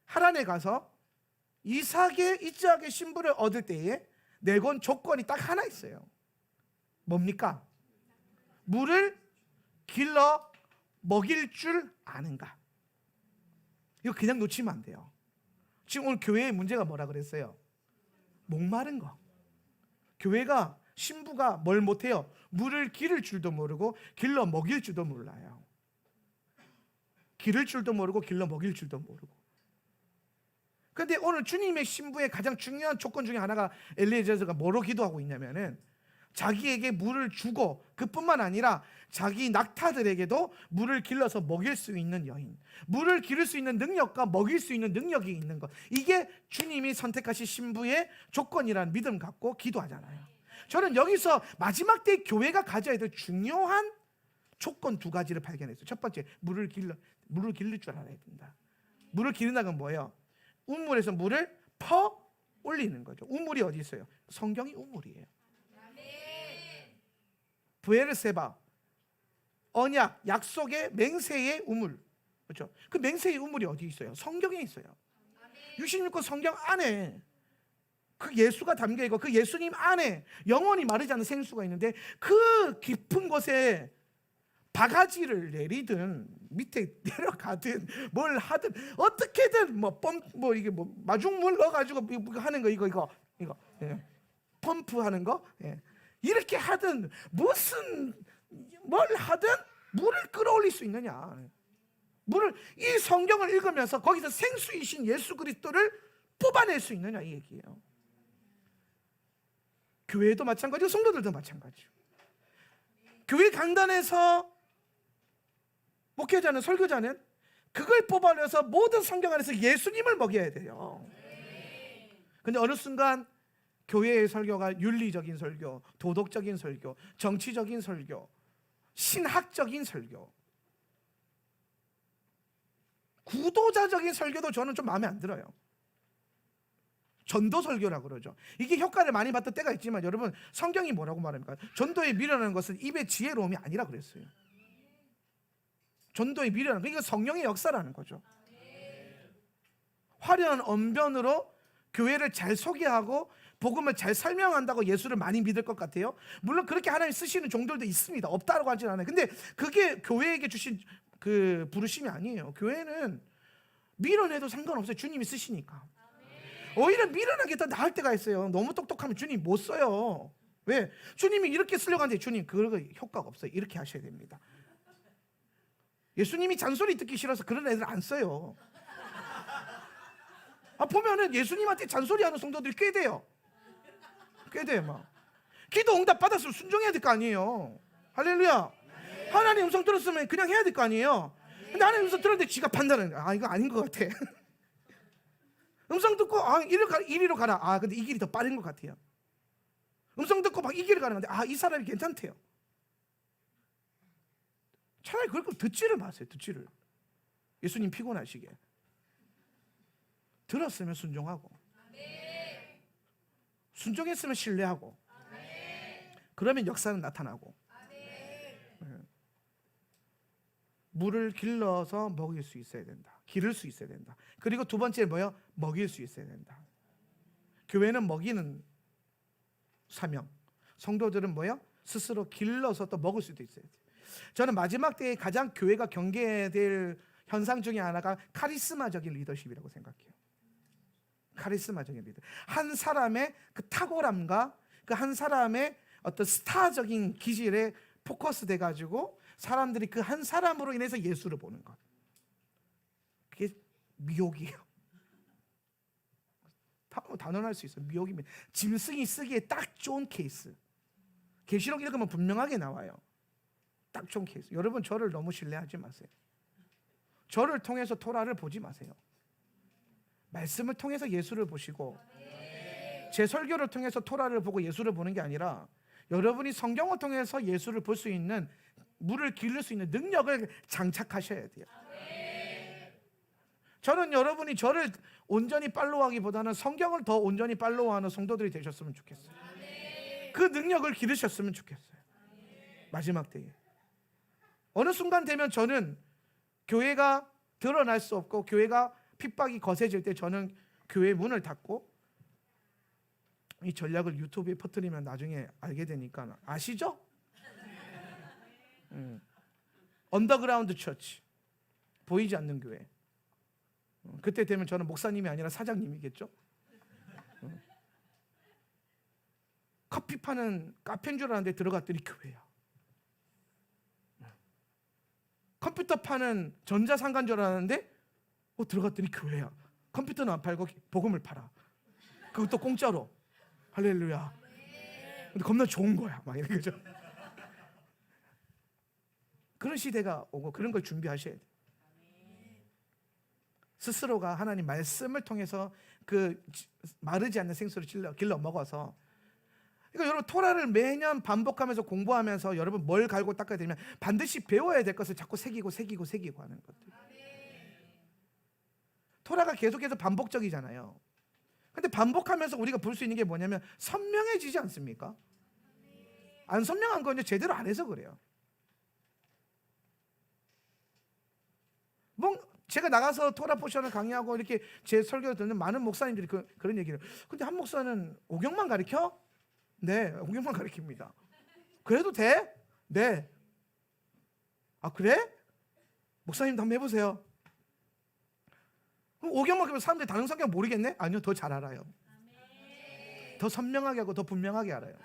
하란에 가서 이삭의 신부를 얻을 때에 내건 조건이 딱 하나 있어요. 뭡니까? 물을 길러 먹일 줄 아는가? 이거 그냥 놓치면 안 돼요. 지금 오늘 교회의 문제가 뭐라 그랬어요? 목마른 거. 교회가, 신부가 뭘 못해요? 물을 기를 줄도 모르고 길러 먹일 줄도 몰라요. 기를 줄도 모르고 길러 먹일 줄도 모르고. 그런데 오늘 주님의 신부의 가장 중요한 조건 중에 하나가 엘리에셀가 뭐로 기도하고 있냐면은 자기에게 물을 주고, 그뿐만 아니라 자기 낙타들에게도 물을 길러서 먹일 수 있는 여인, 물을 기를 수 있는 능력과 먹일 수 있는 능력이 있는 것, 이게 주님이 선택하신 신부의 조건이라는 믿음 갖고 기도하잖아요. 저는 여기서 마지막 때 교회가 가져야 될 중요한 조건 두 가지를 발견했어요. 첫 번째, 물을 기를 줄 알아야 된다. 물을 기른다는 건 뭐예요? 우물에서 물을 퍼 올리는 거죠. 우물이 어디 있어요? 성경이 우물이에요. 브에르세바, 언약, 약속의 맹세의 우물, 그렇죠? 그 맹세의 우물이 어디 있어요? 성경에 있어요. 66권 성경 안에 그 예수가 담겨 있고, 그 예수님 안에 영원히 마르지 않는 생수가 있는데, 그 깊은 곳에 바가지를 내리든 밑에 내려가든 뭘 하든 어떻게든 이게 마중물 넣어가지고 하는 거, 이거 예. 펌프하는 거, 예. 이렇게 하든 무슨 뭘 하든 물을 끌어올릴 수 있느냐? 이 성경을 읽으면서 거기서 생수이신 예수 그리스도를 뽑아낼 수 있느냐, 이 얘기예요. 교회도 마찬가지고 성도들도 마찬가지고. 교회 강단에서 목회자는, 설교자는 그걸 뽑아내서 모든 성경 안에서 예수님을 먹여야 돼요. 근데 어느 순간 교회의 설교가 윤리적인 설교, 도덕적인 설교, 정치적인 설교, 신학적인 설교, 구도자적인 설교도 저는 좀 마음에 안 들어요. 전도 설교라고 그러죠. 이게 효과를 많이 봤던 때가 있지만, 여러분, 성경이 뭐라고 말합니까? 전도에 미련한 것은 입의 지혜로움이 아니라 그랬어요. 전도에 미련한 거, 이거 성령의 역사라는 거죠. 화려한 언변으로 교회를 잘 소개하고 복음을 잘 설명한다고 예수를 많이 믿을 것 같아요. 물론 그렇게 하나님 쓰시는 종들도 있습니다. 없다고 하진 않아요. 근데 그게 교회에게 주신 그 부르심이 아니에요. 교회는 미련해도 상관없어요. 주님이 쓰시니까. 오히려 미련한 게 더 나을 때가 있어요. 너무 똑똑하면 주님 못 써요. 왜? 주님이 이렇게 쓰려고 하는데, 주님 그거 효과가 없어요. 이렇게 하셔야 됩니다. 예수님이 잔소리 듣기 싫어서 그런 애들 안 써요. 보면은 예수님한테 잔소리하는 성도들이 꽤 돼요. 막 기도 응답 받았으면 순종해야 될 거 아니에요. 할렐루야. 하나님 음성 들었으면 그냥 해야 될 거 아니에요. 근데 하나님 음성 들었는데 지가 판단하는 거야. 이거 아닌 것 같아. 음성 듣고 이리로 가라. 근데 이 길이 더 빠른 것 같아요. 음성 듣고 막 이 길을 가는 건데, 이 사람이 괜찮대요. 차라리 그럴 거면 듣지를 마세요. 듣지를. 예수님 피곤하시게. 들었으면 순종하고, 순종했으면 신뢰하고, 그러면 역사는 나타나고. 물을 길러서 먹일 수 있어야 된다. 기를 수 있어야 된다. 그리고 두 번째 뭐예요? 먹일 수 있어야 된다. 교회는 먹이는 사명, 성도들은 뭐예요? 스스로 길러서 또 먹을 수도 있어야 돼요. 저는 마지막 때에 가장 교회가 경계해야 될 현상 중에 하나가 카리스마적인 리더십이라고 생각해요. 카리스마적인 리더. 한 사람의 그 탁월함과 그 한 사람의 어떤 스타적인 기질에 포커스 돼가지고 사람들이 그 한 사람으로 인해서 예수를 보는 것. 그게 미혹이에요. 단언할 수 있어요. 미혹입니다. 짐승이 쓰기에 딱 좋은 케이스. 계시록 읽으면 분명하게 나와요. 딱 좋은 케이스. 여러분 저를 너무 신뢰하지 마세요. 저를 통해서 토라를 보지 마세요. 말씀을 통해서 예수를 보시고, 제 설교를 통해서 토라를 보고 예수를 보는 게 아니라 여러분이 성경을 통해서 예수를 볼 수 있는, 물을 기를 수 있는 능력을 장착하셔야 돼요. 저는 여러분이 저를 온전히 팔로우하기보다는 성경을 더 온전히 팔로우하는 성도들이 되셨으면 좋겠어요. 그 능력을 기르셨으면 좋겠어요. 마지막 때에 어느 순간 되면 저는 교회가 드러날 수 없고 교회가 핍박이 거세질 때 저는 교회 문을 닫고, 이 전략을 유튜브에 퍼뜨리면 나중에 알게 되니까 아시죠? 언더그라운드 처치, 보이지 않는 교회. 그때 되면 저는 목사님이 아니라 사장님이겠죠? 커피 파는 카페인 줄 알았는데 들어갔더니 교회야. 컴퓨터 파는 전자상가인 줄 알았는데 들어갔더니 교회야. 컴퓨터는 안 팔고 복음을 팔아. 그것도 공짜로. 할렐루야. 근데 겁나 좋은 거야. 막 이런 거죠. 그런 시대가 오고 그런 걸 준비하셔야 돼요. 스스로가 하나님 말씀을 통해서 그 마르지 않는 생수를 길러 먹어서, 그러니까 여러분 토라를 매년 반복하면서 공부하면서 여러분 뭘 갈고 닦아야 되면 반드시 배워야 될 것을 자꾸 새기고 하는 것들. 토라가 계속해서 반복적이잖아요. 근데 반복하면서 우리가 볼 수 있는 게 뭐냐면 선명해지지 않습니까? 안 선명한 건 이제 제대로 안 해서 그래요. 제가 나가서 토라 포션을 강의하고 이렇게 제 설교를 듣는 많은 목사님들이 그런 얘기를. 근데 한 목사는 오경만 가르쳐? 네, 오경만 가르칩니다. 그래도 돼? 네. 아 그래? 목사님도 한번 해보세요. 그럼 오경만 그러면 사람들이 다른 성경 모르겠네? 아니요, 더 잘 알아요. 더 선명하게 하고 더 분명하게 알아요.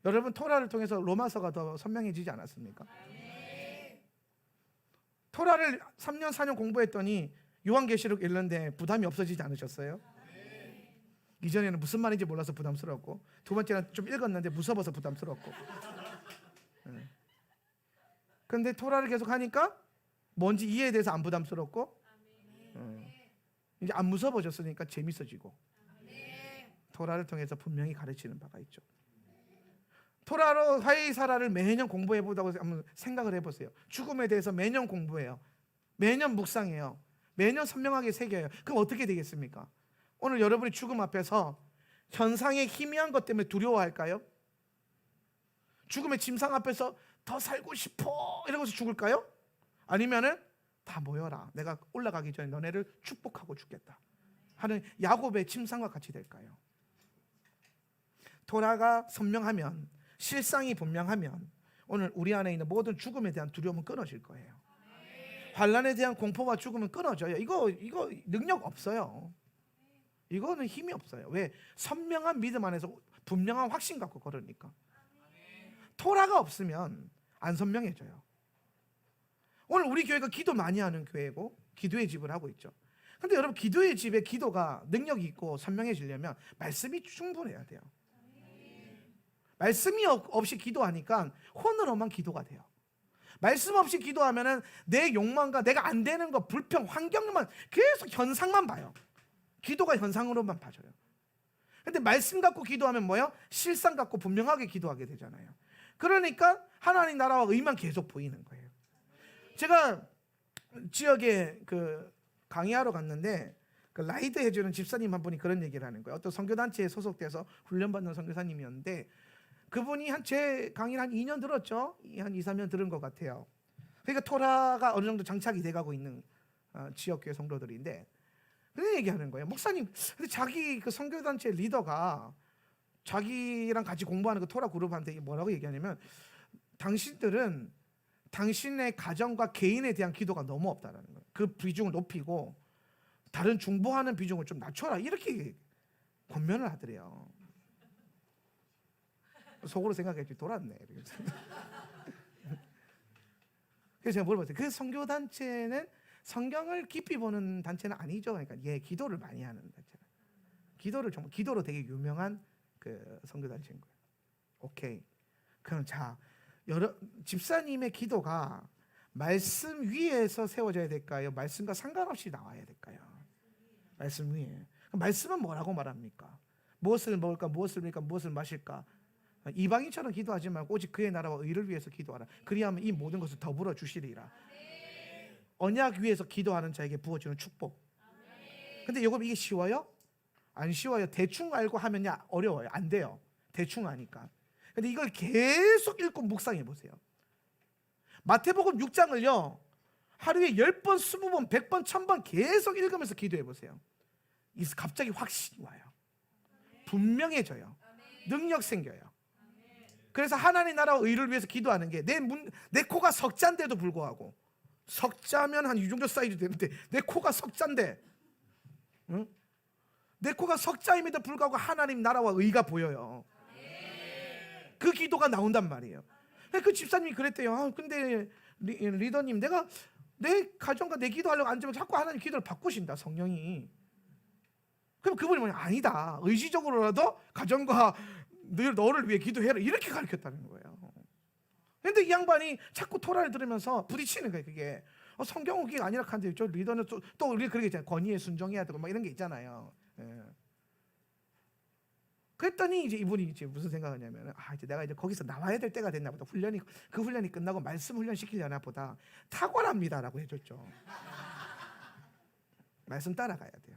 여러분 토라를 통해서 로마서가 더 선명해지지 않았습니까? 토라를 3년 4년 공부했더니 요한계시록 읽는데 부담이 없어지지 않으셨어요? 이전에는 무슨 말인지 몰라서 부담스럽고, 두 번째는 좀 읽었는데 무서워서 부담스럽고. 근데 토라를 계속 하니까 뭔지 이해에 대해서 안 부담스럽고, 이제 안 무서워졌으니까 재밌어지고, 토라를 통해서 분명히 가르치는 바가 있죠. 토라로 화이사라를 매년 공부해보다고 한번 생각을 해보세요. 죽음에 대해서 매년 공부해요. 매년 묵상해요. 매년 선명하게 새겨요. 그럼 어떻게 되겠습니까? 오늘 여러분이 죽음 앞에서 현상의 희미한 것 때문에 두려워할까요? 죽음의 짐상 앞에서 더 살고 싶어 이러면서 죽을까요? 아니면은 다 모여라, 내가 올라가기 전에 너네를 축복하고 죽겠다 하는 야곱의 침상과 같이 될까요? 토라가 선명하면, 실상이 분명하면 오늘 우리 안에 있는 모든 죽음에 대한 두려움은 끊어질 거예요. 환난에 대한 공포와 죽음은 끊어져요. 이거 능력 없어요. 이거는 힘이 없어요. 왜? 선명한 믿음 안에서 분명한 확신 갖고 걸으니까. 토라가 없으면 안 선명해져요. 오늘 우리 교회가 기도 많이 하는 교회고 기도의 집을 하고 있죠. 근데 여러분 기도의 집에 기도가 능력이 있고 선명해지려면 말씀이 충분해야 돼요. 말씀이 없이 기도하니까 혼으로만 기도가 돼요. 말씀 없이 기도하면은 내 욕망과 내가 안 되는 거, 불평, 환경만 계속 현상만 봐요. 기도가 현상으로만 봐줘요. 근데 말씀 갖고 기도하면 뭐예요? 실상 갖고 분명하게 기도하게 되잖아요. 그러니까 하나님 나라와 의만 계속 보이는 거예요. 제가 지역에 강의하러 갔는데 라이드 해주는 집사님 한 분이 그런 얘기를 하는 거예요. 어떤 선교단체에 소속돼서 훈련받는 선교사님이었는데 그분이 제 강의를 한 2년 들었죠. 한 2, 3년 들은 것 같아요. 그러니까 토라가 어느 정도 장착이 돼가고 있는 지역교회 성도들인데 그런 얘기하는 거예요. 목사님, 근데 자기 그 선교단체 리더가 자기랑 같이 공부하는 그 토라 그룹한테 뭐라고 얘기하냐면, 당신들은 당신의 가정과 개인에 대한 기도가 너무 없다라는 거예요. 그 비중을 높이고 다른 중보하는 비중을 좀 낮춰라, 이렇게 권면을 하더래요. 속으로 생각했지, 돌았네. 그래서 제가 물어봤어요. 그 선교단체는 성경을 깊이 보는 단체는 아니죠. 그러니까 기도를 많이 하는 단체는. 기도를 정말 기도로 되게 유명한 그 선교 단체인 거예요. 오케이. 그럼 자, 집사님의 기도가 말씀 위에서 세워져야 될까요? 말씀과 상관없이 나와야 될까요? 말씀 위에. 말씀은 뭐라고 말합니까? 무엇을 먹을까, 무엇을 입을까, 무엇을 마실까? 이방인처럼 기도하지 말고 오직 그의 나라와 의를 위해서 기도하라. 그리하면 이 모든 것을 더불어 주시리라. 언약 위에서 기도하는 자에게 부어주는 축복. 근데 여러분 이게 쉬워요? 안 쉬워요. 대충 알고 하면 어려워요. 안 돼요. 대충 하니까. 근데 이걸 계속 읽고 묵상해 보세요. 마태복음 6장을요 하루에 10번, 20번, 100번, 1000번 계속 읽으면서 기도해 보세요. 갑자기 확신이 와요. 분명해져요. 능력 생겨요. 그래서 하나님 나라와 의를 위해서 기도하는 게 내 코가 석자인데도 불구하고, 석자면 한 이 정도 사이즈 되는데 내 코가 석자인데, 응? 내 코가 석자임에도 불구하고 하나님 나라와 의가 보여요. 그 기도가 나온단 말이에요. 그 집사님이 그랬대요. 근데 리더님, 내가 내 가정과 내 기도하려고 앉으면 자꾸 하나님 기도를 바꾸신다, 성령이. 그럼 그분이 뭐냐? 아니다. 의지적으로라도 가정과 너를 위해 기도해라. 이렇게 가르쳤다는 거예요. 근데 이 양반이 자꾸 토라를 들으면서 부딪히는 거예요. 그게 성경은 그게 아니라 한데 저 리더는 또 우리 그렇게 있잖아요. 권위에 순종해야 되고 막 이런 게 있잖아요. 예. 그랬더니 이제 이분이 이제 무슨 생각하냐면, 이제 내가 이제 거기서 나와야 될 때가 됐나 보다. 그 훈련이 끝나고 말씀 훈련 시키려나 보다. 탁월합니다라고 해줬죠. 말씀 따라가야 돼요.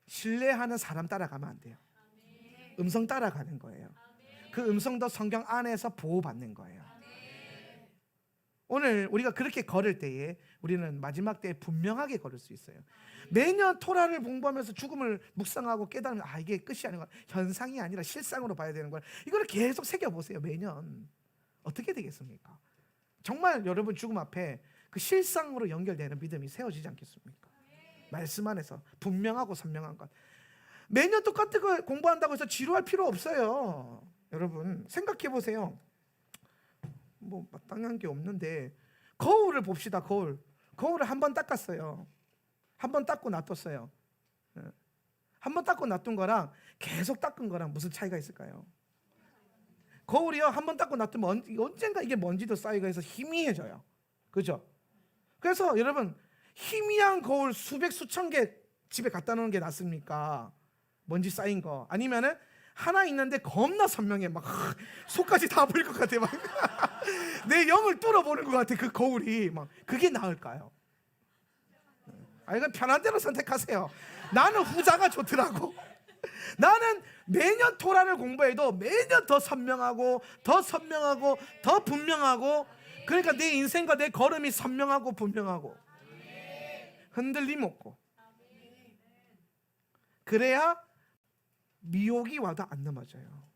신뢰하는 사람 따라가면 안 돼요. 음성 따라가는 거예요. 그 음성도 성경 안에서 보호받는 거예요. 오늘 우리가 그렇게 걸을 때에 우리는 마지막 때에 분명하게 걸을 수 있어요. 매년 토라를 공부하면서 죽음을 묵상하고 깨달으면 이게 끝이 아니고 현상이 아니라 실상으로 봐야 되는 걸, 이거를 계속 새겨보세요. 매년 어떻게 되겠습니까? 정말 여러분 죽음 앞에 그 실상으로 연결되는 믿음이 세워지지 않겠습니까? 말씀 안에서 분명하고 선명한 것. 매년 똑같은 거 공부한다고 해서 지루할 필요 없어요. 여러분 생각해 보세요. 뭐 마땅한 게 없는데 거울을 봅시다. 거울을 한 번 닦았어요. 한 번 닦고 놔뒀어요. 한 번 닦고 놔둔 거랑 계속 닦은 거랑 무슨 차이가 있을까요? 거울이요, 한 번 닦고 놔두면 언젠가 이게 먼지도 쌓이고 해서 희미해져요. 그죠? 그래서 여러분, 희미한 거울 수백 수천 개 집에 갖다 놓는 게 낫습니까? 먼지 쌓인 거. 아니면은 하나 있는데 겁나 선명해. 막 속까지 다 보일 것 같아. 막 내 영을 뚫어보는 것 같아. 그 거울이 막. 그게 나을까요? 이건 편한 대로 선택하세요. 나는 후자가 좋더라고. 나는 매년 토라를 공부해도 매년 더 선명하고 더 선명하고 더 분명하고, 그러니까 내 인생과 내 걸음이 선명하고 분명하고 흔들림 없고, 그래야 미혹이 와도 안 넘어져요.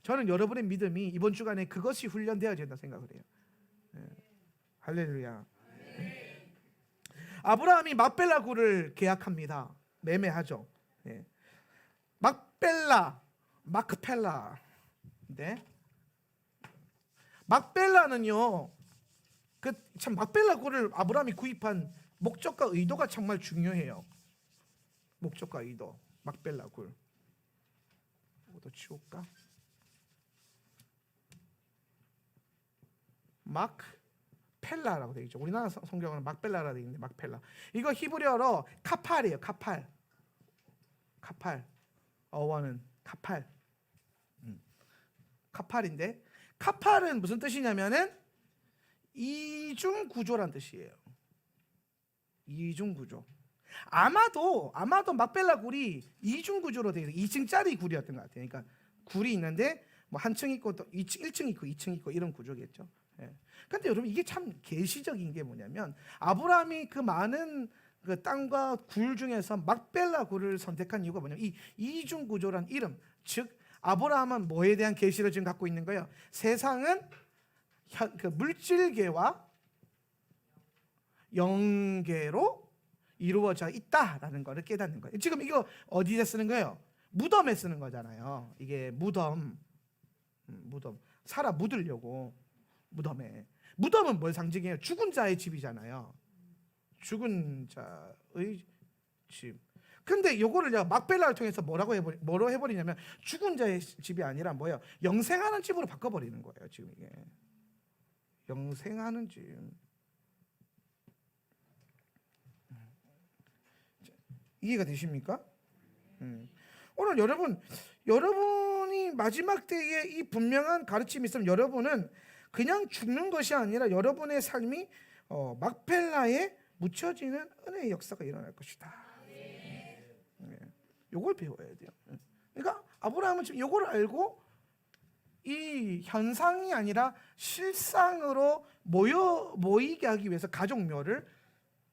저는 여러분의 믿음이 이번 주간에 그것이 훈련되어야 된다 생각을 해요. 할렐루야. 아브라함이 막벨라 굴을 계약합니다. 매매하죠. 마크펠라. 네. 막벨라는요, 참 막벨라 굴을 아브라함이 구입한 목적과 의도가 정말 중요해요. 목적과 의도. 막벨라 굴. 이것도 치울까? 막펠라라고 되어 있죠. 우리나라 성경은 막벨라라고 되어 있는데, 막펠라. 이거 히브리어로 카팔이에요. 카팔. 어원은 카팔. 카팔인데, 카팔은 무슨 뜻이냐면은 이중 구조란 뜻이에요. 이중 구조. 아마도 막벨라 굴이 이중 구조로 되어 있어요. 2층짜리 굴이었던 것 같아요. 그러니까 굴이 있는데 뭐 한 층 있고 또 1층 있고 2층 있고 이런 구조겠죠. 근데 여러분 이게 참 계시적인 게 뭐냐면, 아브라함이 그 많은 그 땅과 굴 중에서 막벨라 굴을 선택한 이유가 뭐냐면, 이 이중 구조란 이름, 즉 아브라함은 뭐에 대한 계시를 지금 갖고 있는 거예요? 세상은 그 물질계와 영계로 이루어져 있다라는 것을 깨닫는 거예요. 지금 이거 어디에 쓰는 거예요? 무덤에 쓰는 거잖아요. 이게 무덤. 사람 묻으려고 무덤에. 무덤은 뭘 상징해요? 죽은 자의 집이잖아요. 죽은 자의 집. 근데 요거를 내가 막벨라를 통해서 뭐로 해버리냐면 죽은 자의 집이 아니라 뭐예요? 영생하는 집으로 바꿔버리는 거예요. 지금 이게 영생하는 집. 이해가 되십니까? 오늘 여러분이 마지막 때에 이 분명한 가르침이 있으면 여러분은 그냥 죽는 것이 아니라 여러분의 삶이 막펠라에 묻혀지는 은혜의 역사가 일어날 것이다. 요걸 배워야 돼요. 그러니까 아브라함은 지금 요걸 알고 이 현상이 아니라 실상으로 모이게 하기 위해서 가족묘를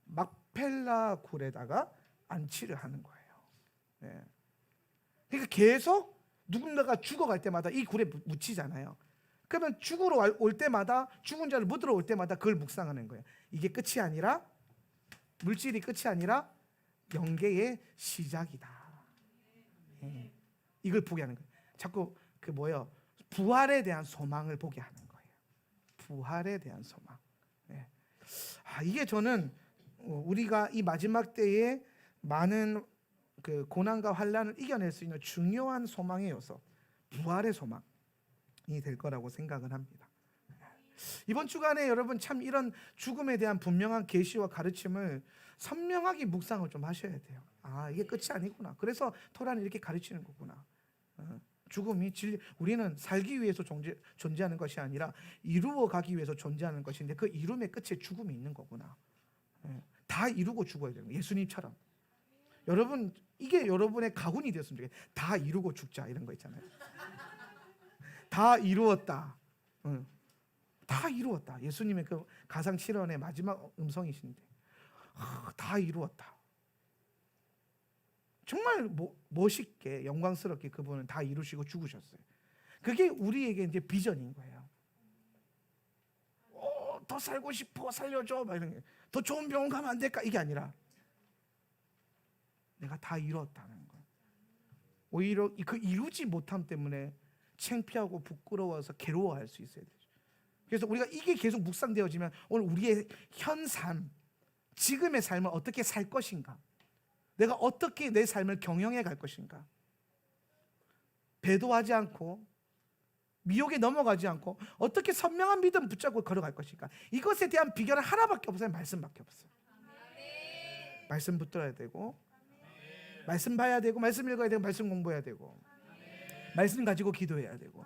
막펠라 굴에다가 안치를 하는 거예요. 그러니까 계속 누군가가 죽어갈 때마다 이 굴에 묻히잖아요. 그러면 죽으러 올 때마다 죽은 자를 묻으러 올 때마다 그걸 묵상하는 거예요. 이게 끝이 아니라 물질이 끝이 아니라 영계의 시작이다. 이걸 보게 하는 거예요. 자꾸 부활에 대한 소망을 보게 하는 거예요. 부활에 대한 소망. 이게 저는 우리가 이 마지막 때에 많은 그 고난과 환난을 이겨낼 수 있는 중요한 소망의 요소, 부활의 소망이 될 거라고 생각을 합니다. 이번 주간에 여러분 참 이런 죽음에 대한 분명한 계시와 가르침을 선명하게 묵상을 좀 하셔야 돼요. 이게 끝이 아니구나. 그래서 토라는 이렇게 가르치는 거구나. 죽음이 우리는 살기 위해서 존재하는 것이 아니라 이루어가기 위해서 존재하는 것인데 그 이름의 끝에 죽음이 있는 거구나. 다 이루고 죽어야 되는 거예요. 예수님처럼. 여러분 이게 여러분의 가훈이 되었으면 좋겠어요. 다 이루고 죽자 이런 거 있잖아요. 다 이루었다. 다 이루었다. 예수님의 그 가상 7원의 마지막 음성이신데 다 이루었다. 정말 멋있게 영광스럽게 그분은 다 이루시고 죽으셨어요. 그게 우리에게 이제 비전인 거예요. 더 살고 싶어, 살려줘, 막 이런 게. 더 좋은 병원 가면 안 될까? 이게 아니라 내가 다 이루었다는 거예요. 오히려 그 이루지 못함 때문에 창피하고 부끄러워서 괴로워할 수 있어야 되죠. 그래서 우리가 이게 계속 묵상되어지면 오늘 우리의 현 삶, 지금의 삶을 어떻게 살 것인가? 내가 어떻게 내 삶을 경영해 갈 것인가? 배도하지 않고 미혹에 넘어가지 않고 어떻게 선명한 믿음 붙잡고 걸어갈 것인가? 이것에 대한 비결은 하나밖에 없어요. 말씀밖에 없어요. 말씀 붙들어야 되고, 말씀 봐야 되고, 말씀 읽어야 되고, 말씀 공부해야 되고, 말씀 가지고 기도해야 되고,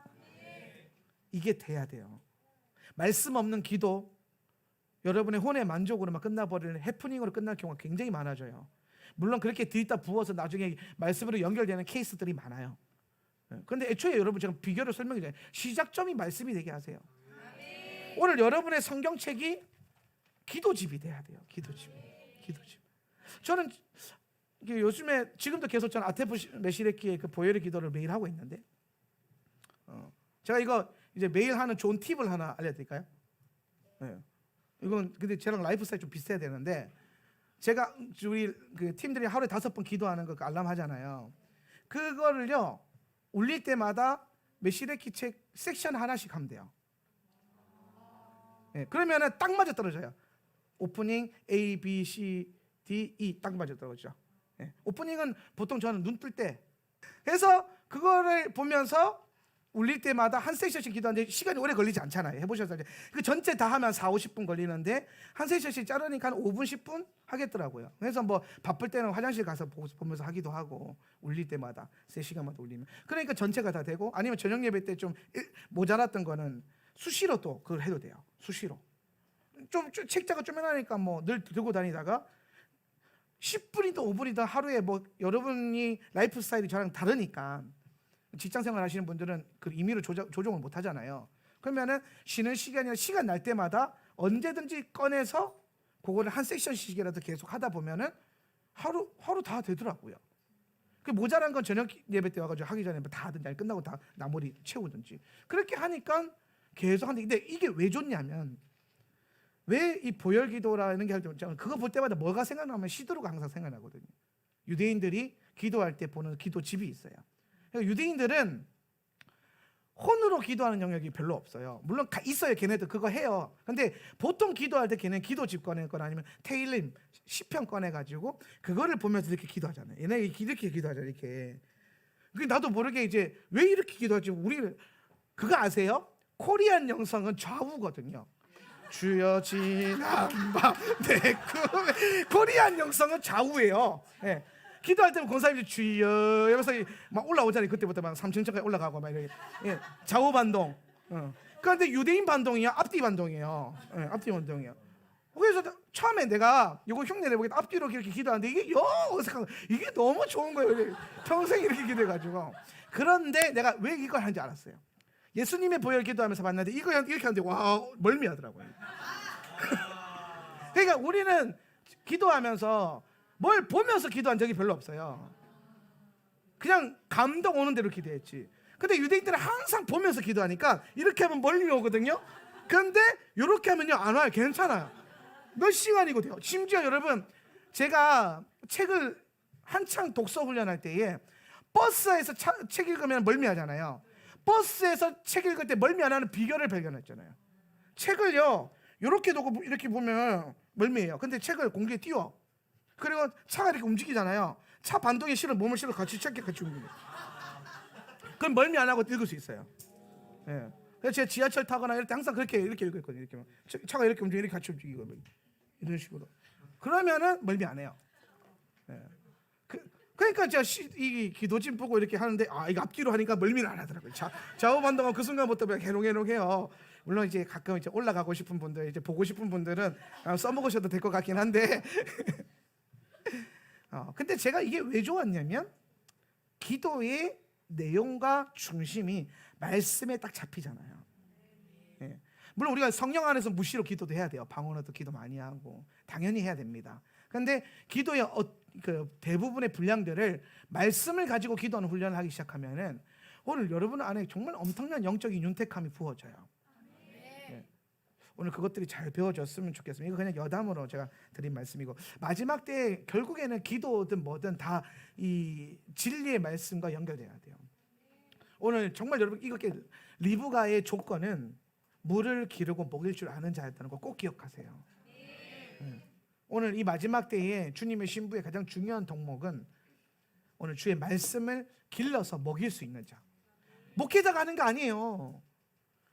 이게 돼야 돼요. 말씀 없는 기도, 여러분의 혼의 만족으로만 끝나버리는 해프닝으로 끝날 경우가 굉장히 많아져요. 물론 그렇게 들이다 부어서 나중에 말씀으로 연결되는 케이스들이 많아요. 그런데 애초에 여러분 제가 비결을 설명해 드려요. 시작점이 말씀이 되게 하세요. 오늘 여러분의 성경책이 기도집이 돼야 돼요. 기도집. 저는 요즘에 지금도 계속 저는 아테프 메시레키의 그 보혈의 기도를 매일 하고 있는데, 제가 이거 이제 매일 하는 좋은 팁을 하나 알려드릴까요? 이건 근데 저랑 라이프 스타일 좀 비슷해야 되는데, 제가 우리 그 팀들이 하루에 5번 기도하는 거 알람 하잖아요. 그거를요 올릴 때마다 메시레키 책 섹션 하나씩 하면 돼요. 그러면은 딱 맞아 떨어져요. 오프닝 A, B, C, D, E 딱 맞아 떨어지죠. 오프닝은 보통 저는 눈 뜰 때 해서 그거를 보면서 울릴 때마다 한 섹션씩 기도하는데 시간이 오래 걸리지 않잖아요. 해보셨어요? 그 전체 다 하면 4-50분 걸리는데 한 섹션씩 자르니까 한 5분 10분 하겠더라고요. 그래서 뭐 바쁠 때는 화장실 가서 보면서 하기도 하고, 울릴 때마다 3시간마다 울리면, 그러니까 전체가 다 되고, 아니면 저녁 예배 때 좀 모자랐던 거는 수시로 또 그걸 해도 돼요. 수시로 좀 책자가 쪼매나니까 뭐 늘 들고 다니다가 10분이든 5분이든 하루에 뭐 여러분이 라이프 스타일이 저랑 다르니까 직장생활 하시는 분들은 그 임의로 조정을 못 하잖아요. 그러면은 쉬는 시간이나 시간 날 때마다 언제든지 꺼내서 그거를 한 섹션씩이라도 계속 하다 보면은 하루 다 되더라고요. 그 모자란 건 저녁 예배 때 와가지고 하기 전에 다 하든지 끝나고 다 나머지 채우든지 그렇게 하니까 계속 하는데, 근데 이게 왜 좋냐면, 왜 이 보혈 기도라는 게 할 때 그거 볼 때마다 뭐가 생각나면 시드로가 항상 생각나거든요. 유대인들이 기도할 때 보는 기도집이 있어요. 유대인들은 혼으로 기도하는 영역이 별로 없어요. 물론 있어요. 걔네들 그거 해요. 근데 보통 기도할 때 걔네 기도집 꺼내거나 아니면 테일림 시편 꺼내가지고 그거를 보면서 이렇게 기도하잖아요. 얘네 이렇게 기도하잖아요. 이렇게. 나도 모르게 이제 왜 이렇게 기도하지? 우리 그거 아세요? 코리안 영성은 좌우거든요. 주여 지난 밤내 꿈에. 코리안 영성은 좌우예요. 예. 기도할 때는 권사님이 주여 이러면서 막 올라오잖아요. 그때부터 막 3층까지 올라가고 막 이렇게. 예. 좌우 반동. 그런데 유대인 반동이야, 앞뒤 반동이에요. 예, 앞뒤 반동이야. 그래서 처음에 내가 이거 흉내 내보겠다 앞뒤로 이렇게 기도하는데 이게 어색한 거. 이게 너무 좋은 거예요. 평생 이렇게 기도해가지고. 그런데 내가 왜 이걸 하는지 알았어요. 예수님의 보혈 기도하면서 봤는데 이거 이렇게 하는데 와 멀미하더라고요. 그러니까 우리는 기도하면서 뭘 보면서 기도한 적이 별로 없어요. 그냥 감동 오는 대로 기도했지. 근데 유대인들은 항상 보면서 기도하니까 이렇게 하면 멀미 오거든요. 그런데 이렇게 하면요 안 와요. 괜찮아요. 몇 시간이고 돼요. 심지어 여러분 제가 책을 한창 독서 훈련할 때에 버스에서 책 읽으면 멀미하잖아요. 버스에서 책 읽을 때 멀미 안 하는 비결을 발견했잖아요. 책을요 이렇게 놓고 이렇게 보면 멀미해요. 근데 책을 공기에 띄워. 그리고 차가 이렇게 움직이잖아요. 차 반동에 실어 몸을 실어 같이 책에 같이 움직여요. 그럼 멀미 안 하고 읽을 수 있어요. 예. 그래서 제가 지하철 타거나 이럴 때 항상 그렇게 읽거든요. 이렇게 차가 이렇게 움직이고 이렇게 같이 움직이고 이런 식으로. 그러면은 멀미 안 해요. 예. 그러니까 제가 이 기도집 보고 이렇게 하는데 이거 앞뒤로 하니까 멀미는 안 하더라고요. 좌우 반동은 그 순간부터 그냥 해롱해롱해요. 물론 이제 가끔 이제 올라가고 싶은 분들, 이제 보고 싶은 분들은 써먹으셔도 될 것 같긴 한데. 근데 제가 이게 왜 좋았냐면 기도의 내용과 중심이 말씀에 딱 잡히잖아요. 예. 물론 우리가 성령 안에서 무시로 기도도 해야 돼요. 방언어도 기도 많이 하고 당연히 해야 됩니다. 그런데 기도의 그 대부분의 분량들을 말씀을 가지고 기도하는 훈련을 하기 시작하면은 오늘 여러분 안에 정말 엄청난 영적인 윤택함이 부어져요. 예. 오늘 그것들이 잘 배워졌으면 좋겠습니다. 이거 그냥 여담으로 제가 드린 말씀이고 마지막 때 결국에는 기도든 뭐든 다 이 진리의 말씀과 연결돼야 돼요. 오늘 정말 여러분 이렇게 리브가의 조건은 물을 기르고 먹일 줄 아는 자였다는 거 꼭 기억하세요. 오늘 이 마지막 때에 주님의 신부의 가장 중요한 덕목은 오늘 주의 말씀을 길러서 먹일 수 있는 자. 목회자가 하는 거 아니에요.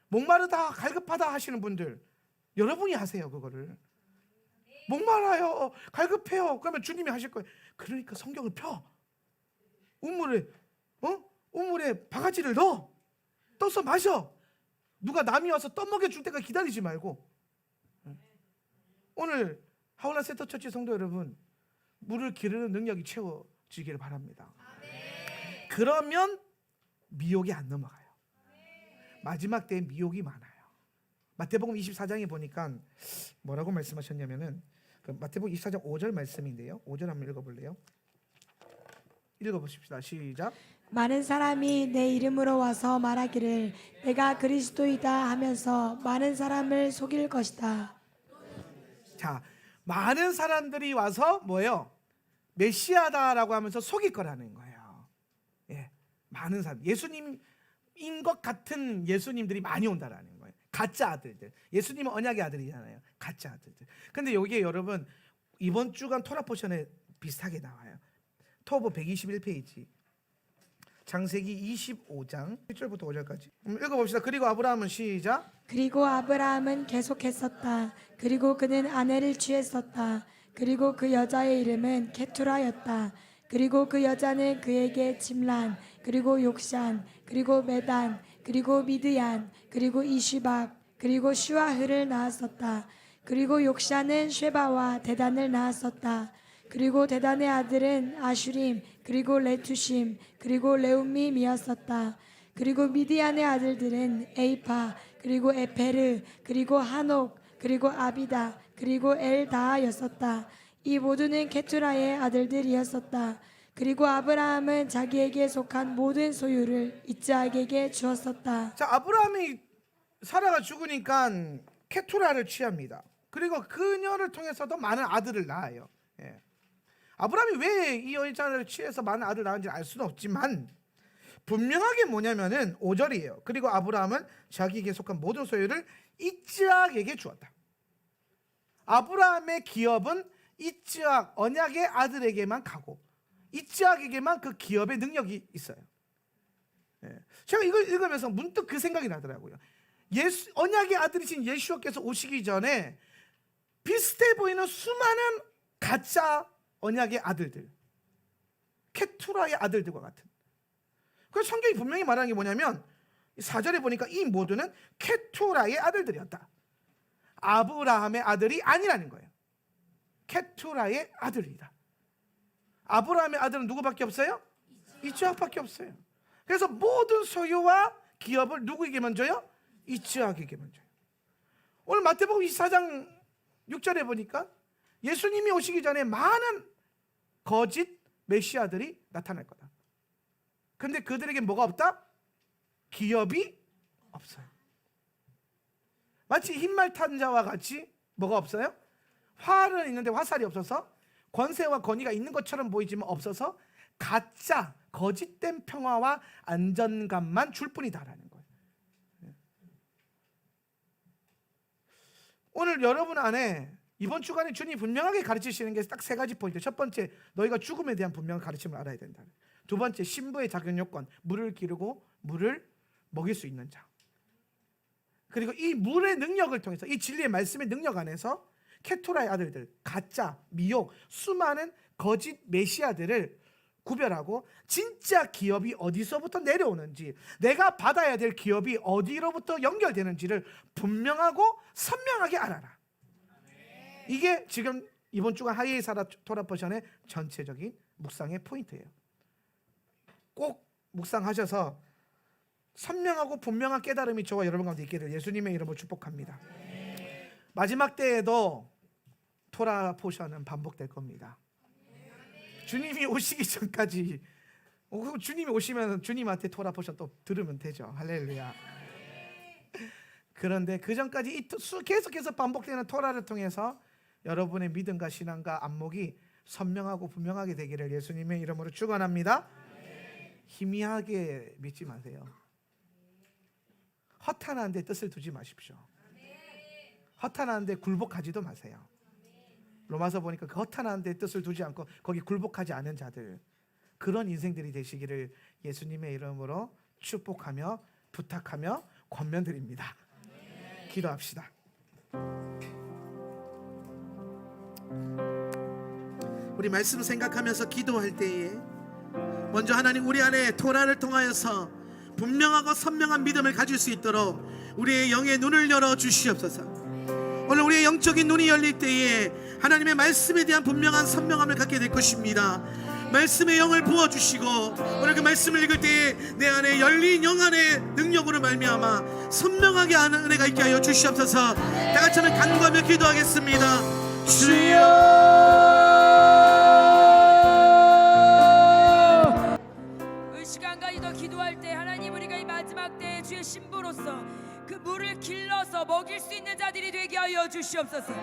목마르다 갈급하다 하시는 분들 여러분이 하세요. 그거를 목말라요 갈급해요 그러면 주님이 하실 거예요. 그러니까 성경을 펴. 우물에 바가지를 넣어. 떠서 마셔. 누가 남이 와서 떠먹여 줄 때까지 기다리지 말고. 오늘 하울라 세터 처치 성도 여러분 물을 기르는 능력이 채워지기를 바랍니다. 그러면 미혹이 안 넘어가요. 마지막 때에 미혹이 많아요. 마태복음 24장에 보니까 뭐라고 말씀하셨냐면은 그 마태복음 24장 5절 말씀인데요. 5절 한번 읽어볼래요? 읽어보십시다. 시작. 많은 사람이 내 이름으로 와서 말하기를 내가 그리스도이다 하면서 많은 사람을 속일 것이다. 자, 많은 사람들이 와서 뭐예요? 메시아다라고 하면서 속일 거라는 거예요. 예, 많은 사람, 예수님인 것 같은 예수님들이 많이 온다라는 거예요. 가짜 아들들. 예수님은 언약의 아들이잖아요. 가짜 아들들. 근데 여기에 여러분 이번 주간 토라 포션에 비슷하게 나와요. 토브 121페이지. 창세기 25장 1절부터 5절까지 읽어봅시다. 그리고 아브라함은 시작. 그리고 아브라함은 계속했었다. 그리고 그는 아내를 취했었다. 그리고 그 여자의 이름은 케투라였다. 그리고 그 여자는 그에게 짐란, 그리고 욕산, 그리고 메단, 그리고 미드얀, 그리고 이시박, 그리고 슈아흐를 낳았었다. 그리고 욕산은 쉐바와 데단을 낳았었다. 그리고 데단의 아들은 아슈림, 그리고 레투심, 그리고 레움밈이었었다. 그리고 미디안의 아들들은 에이파, 그리고 에페르, 그리고 한옥, 그리고 아비다, 그리고 엘다하였었다. 이 모두는 케투라의 아들들이었었다. 그리고 아브라함은 자기에게 속한 모든 소유를 이삭에게 주었었다. 자, 아브라함이 사라가 죽으니까 케투라를 취합니다. 그리고 그녀를 통해서도 많은 아들을 낳아요. 예. 아브라함이 왜 이 여자를 취해서 많은 아들을 낳은지 알 수는 없지만 분명하게 뭐냐면은 5절이에요. 그리고 아브라함은 자기에게 속한 모든 소유를 이스하악에게 주었다. 아브라함의 기업은 이스하악 언약의 아들에게만 가고 이스하악에게만 그 기업의 능력이 있어요. 제가 이걸 읽으면서 문득 그 생각이 나더라고요. 언약의 아들이신 예수께서 오시기 전에 비슷해 보이는 수많은 가짜 언약의 아들들, 케투라의 아들들과 같은. 그래서 성경이 분명히 말하는 게 뭐냐면 4절에 보니까 이 모두는 케투라의 아들들이었다. 아브라함의 아들이 아니라는 거예요. 케투라의 아들이다. 아브라함의 아들은 누구밖에 없어요? 이스하악밖에 없어요. 그래서 모든 소유와 기업을 누구에게만 줘요? 이스하악에게만 줘요. 오늘 마태복음 24장 6절에 보니까 예수님이 오시기 전에 많은 거짓 메시아들이 나타날 거다. 그런데 그들에게 뭐가 없다? 기업이 없어요. 마치 흰말 탄 자와 같이 뭐가 없어요? 활은 있는데 화살이 없어서 권세와 권위가 있는 것처럼 보이지만 없어서 가짜 거짓된 평화와 안전감만 줄 뿐이다라는 거예요. 오늘 여러분 안에 이번 주간에 주님이 분명하게 가르치시는 게 딱 3가지 포인트. 첫 번째, 너희가 죽음에 대한 분명한 가르침을 알아야 된다. 두 번째, 신부의 자격 요건, 물을 기르고 물을 먹일 수 있는 자. 그리고 이 물의 능력을 통해서, 이 진리의 말씀의 능력 안에서 케토라의 아들들, 가짜, 미혹, 수많은 거짓 메시아들을 구별하고 진짜 기업이 어디서부터 내려오는지, 내가 받아야 될 기업이 어디로부터 연결되는지를 분명하고 선명하게 알아라. 이게 지금 이번 주간 하이에이 사라 토라 포션의 전체적인 묵상의 포인트예요. 꼭 묵상하셔서 선명하고 분명한 깨달음이 저와 여러분 가운데 있기를 예수님의 이름으로 축복합니다. 마지막 때에도 토라 포션은 반복될 겁니다. 주님이 오시기 전까지, 주님이 오시면 주님한테 토라 포션 또 들으면 되죠. 할렐루야. 그런데 그 전까지 계속해서 반복되는 토라를 통해서 여러분의 믿음과 신앙과 안목이 선명하고 분명하게 되기를 예수님의 이름으로 축원합니다. 희미하게 믿지 마세요. 허탄한 데 뜻을 두지 마십시오. 허탄한 데 굴복하지도 마세요. 로마서 보니까 그 허탄한 데 뜻을 두지 않고 거기 굴복하지 않은 자들, 그런 인생들이 되시기를 예수님의 이름으로 축복하며 부탁하며 권면드립니다. 기도합시다. 우리 말씀 생각하면서 기도할 때에 먼저 하나님, 우리 안에 토라를 통하여서 분명하고 선명한 믿음을 가질 수 있도록 우리의 영의 눈을 열어 주시옵소서. 오늘 우리의 영적인 눈이 열릴 때에 하나님의 말씀에 대한 분명한 선명함을 갖게 될 것입니다. 말씀의 영을 부어주시고 오늘 그 말씀을 읽을 때에 내 안에 열린 영 안의 능력으로 말미암아 선명하게 아는 은혜가 있게 하여 주시옵소서. 다 같이 한번 간구하며 기도하겠습니다. 주여, 이 시간까지 더 기도할 때 하나님, 우리가 이 마지막 때에 주의 신부로서 그 물을 길러서 먹일 수 있는 자들이 되게 하여 주시옵소서.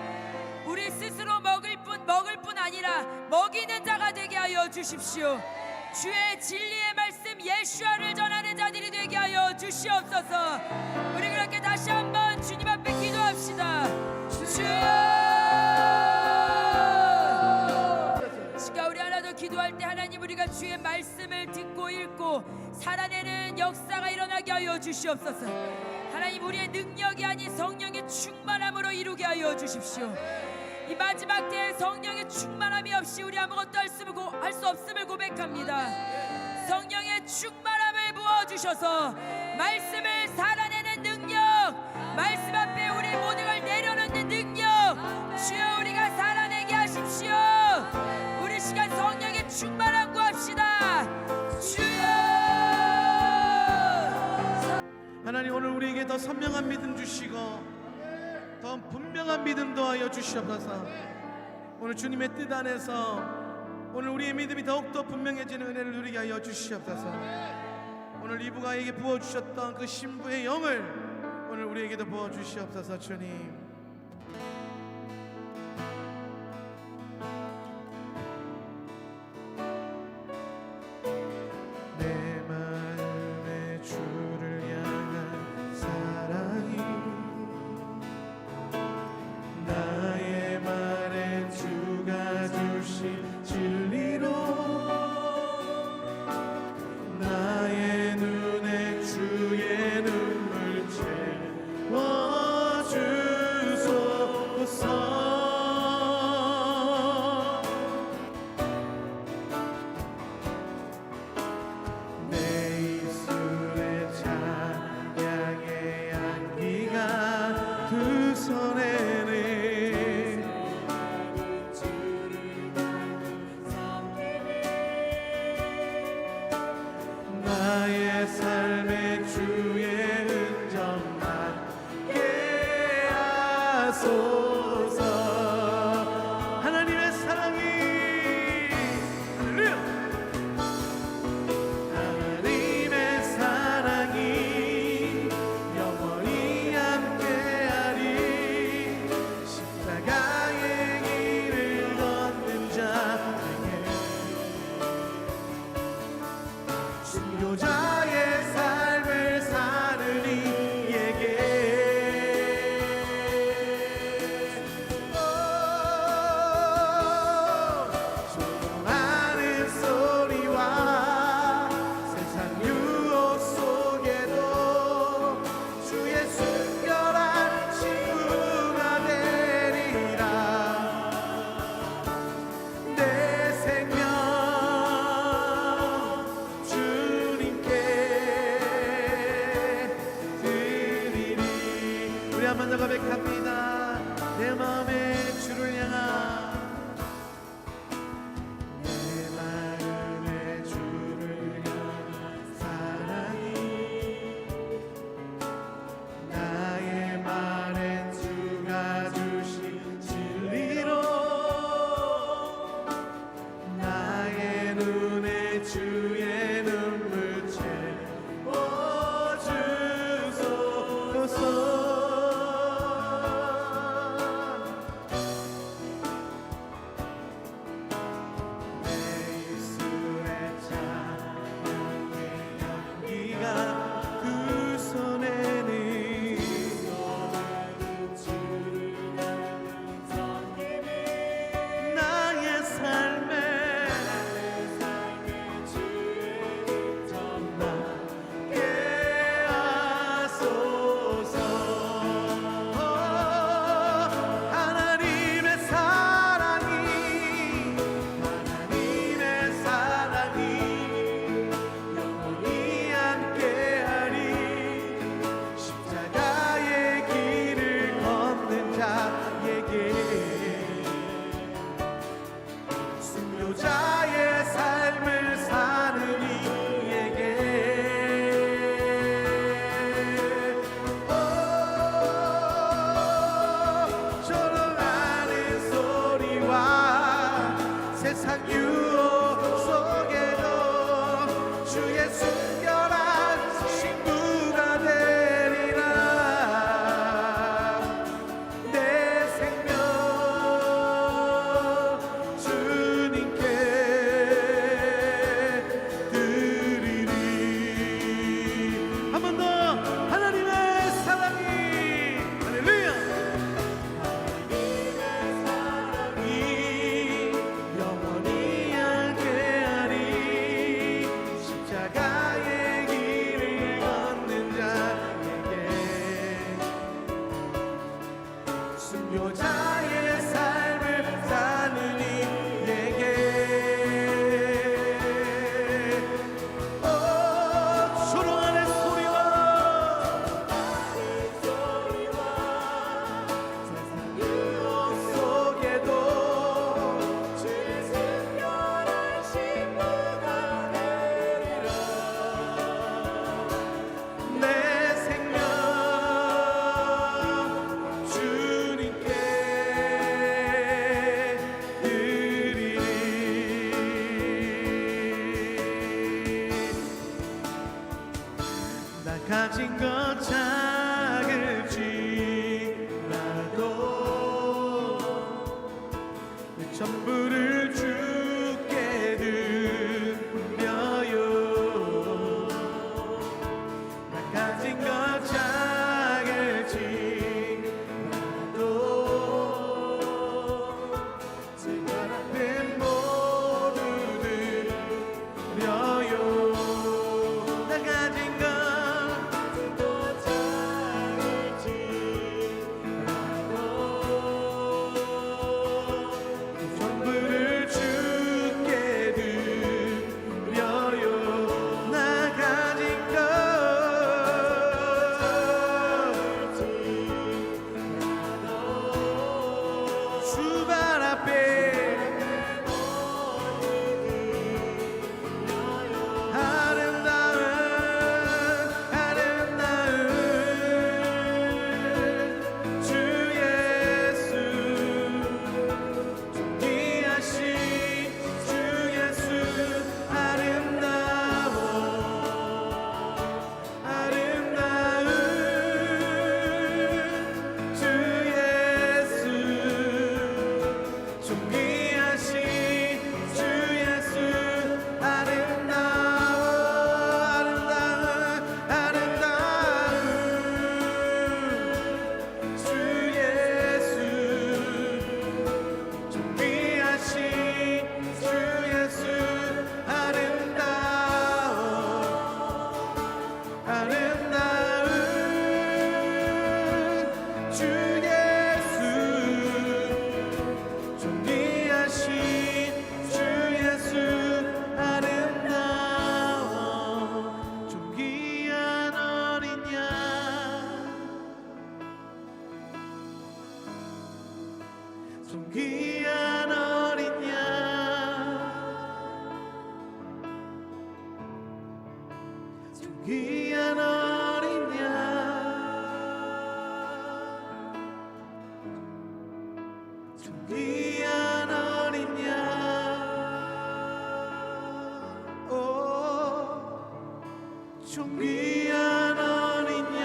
우리 스스로 먹을 뿐 아니라 먹이는 자가 되게 하여 주십시오. 주의 진리의 말씀 예수아를 전하는 자들이 되게 하여 주시옵소서. 우리 그렇게 다시 한번 주님 앞에 기도합시다. 주여, 시간 우리 하나 더 기도할 때 하나님, 우리가 주의 말씀을 듣고 읽고 살아내는 역사가 일어나게 하여 주시옵소서. 하나님, 우리의 능력이 아닌 성령의 충만함으로 이루게 하여 주십시오. 이 마지막 때에 성령의 충만함이 없이 우리 아무것도 할 수 없음을 고백합니다. 성령의 충만함을 부어주셔서 말씀을 살아내는 능력, 말씀 앞에 우리 모든 걸 내려놓는 능력, 주여 우리가 살아내게 하십시오. 우리 시간 성령의 충만함 구합시다. 주여, 하나님, 오늘 우리에게 더 선명한 믿음 주시고 더 분명한 믿음 더하여 주시옵소서. 오늘 주님의 뜻 안에서 오늘 우리의 믿음이 더욱더 분명해지는 은혜를 누리게 하여 주시옵소서. 오늘 이브가에게 부어주셨던 그 신부의 영을 오늘 우리에게도 부어주시옵소서. 주님, 내 말 할렐루야. 먼저 고백합니다. 내 마음에 주를 향한 내 마음에 주를 향한 사랑이 나의 말엔 주가 주신 진리로 나의 눈에 주의 눈물 채워주소서. 순교자의 삶을 사는 이에게 조롱하는 소리와 세상 유혹 속에도 주의 순결한 친구가 되리라. 내 생명 주님께 드리리. 한 번 더 하나님의 사랑이 할렐루야. 하나님의 사랑이 영원히 함께하리. 십자가의 길을 걷는 자에게 순교자의 삶을 사는 이에게 조롱하는 소리와 세상 유혹 속에도 주의 순결한 친구가 되리라. 내 생명 주님께 좀 귀한 어린 양 좀 귀한 어린 양 좀 귀한 어린 양 좀 귀한 어린 양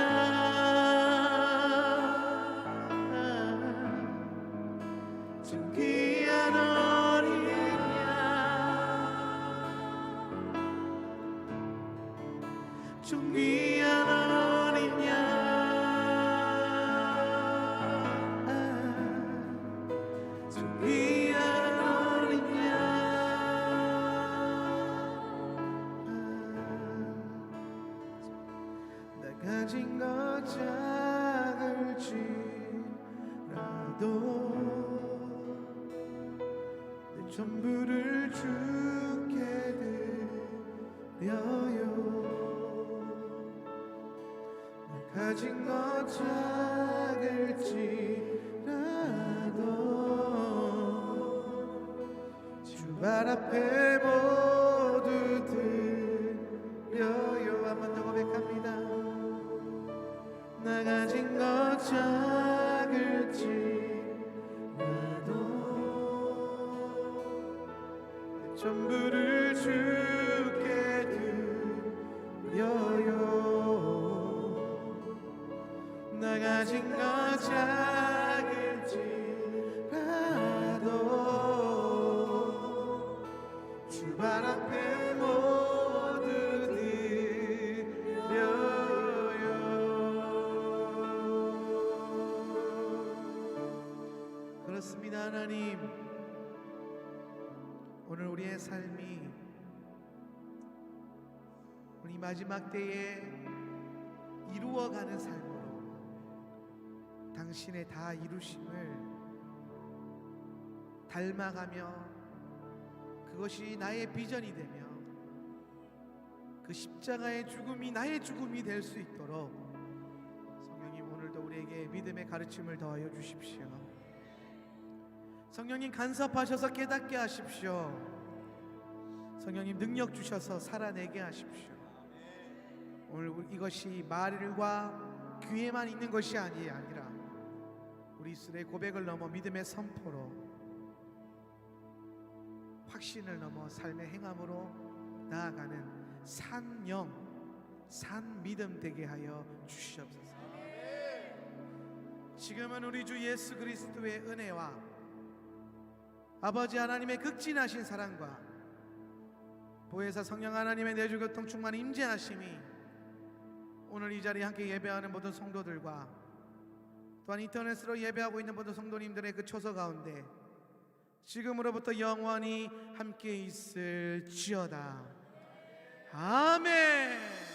좀 귀한 어린 양좀 귀한 어린 양좀 귀한 어린 양 나 가진 것 작을지라도 내 전부를 주께 드려요 나 가진 것 작을지라도 주 발 앞에 모두 드려요 한 번 더 고백합니다 나 가진 것 작을지라도 내 전부를 주께 드려요 나 가진 것 작을지라도 주 발 앞에 모두 드려요 그렇습니다 하나님 오늘 우리의 삶이 우리 마지막 때에 이루어가는 삶으로 당신의 다 이루심을 닮아가며 그것이 나의 비전이 되며 그 십자가의 죽음이 나의 죽음이 될 수 있도록 성령님 오늘도 우리에게 믿음의 가르침을 더하여 주십시오 성령님 간섭하셔서 깨닫게 하십시오 성령님 능력 주셔서 살아내게 하십시오 오늘 이것이 말과 귀에만 있는 것이 아니라 우리 입술의 고백을 넘어 믿음의 선포로 확신을 넘어 삶의 행함으로 나아가는 산영 산믿음 되게 하여 주시옵소서 지금은 우리 주 예수 그리스도의 은혜와 아버지 하나님의 극진하신 사랑과 보혜사 성령 하나님의 내주교통 충만 임재하심이 오늘 이 자리에 함께 예배하는 모든 성도들과 또한 인터넷으로 예배하고 있는 모든 성도님들의 그 초소 가운데 지금으로부터 영원히 함께 있을지어다. 아멘.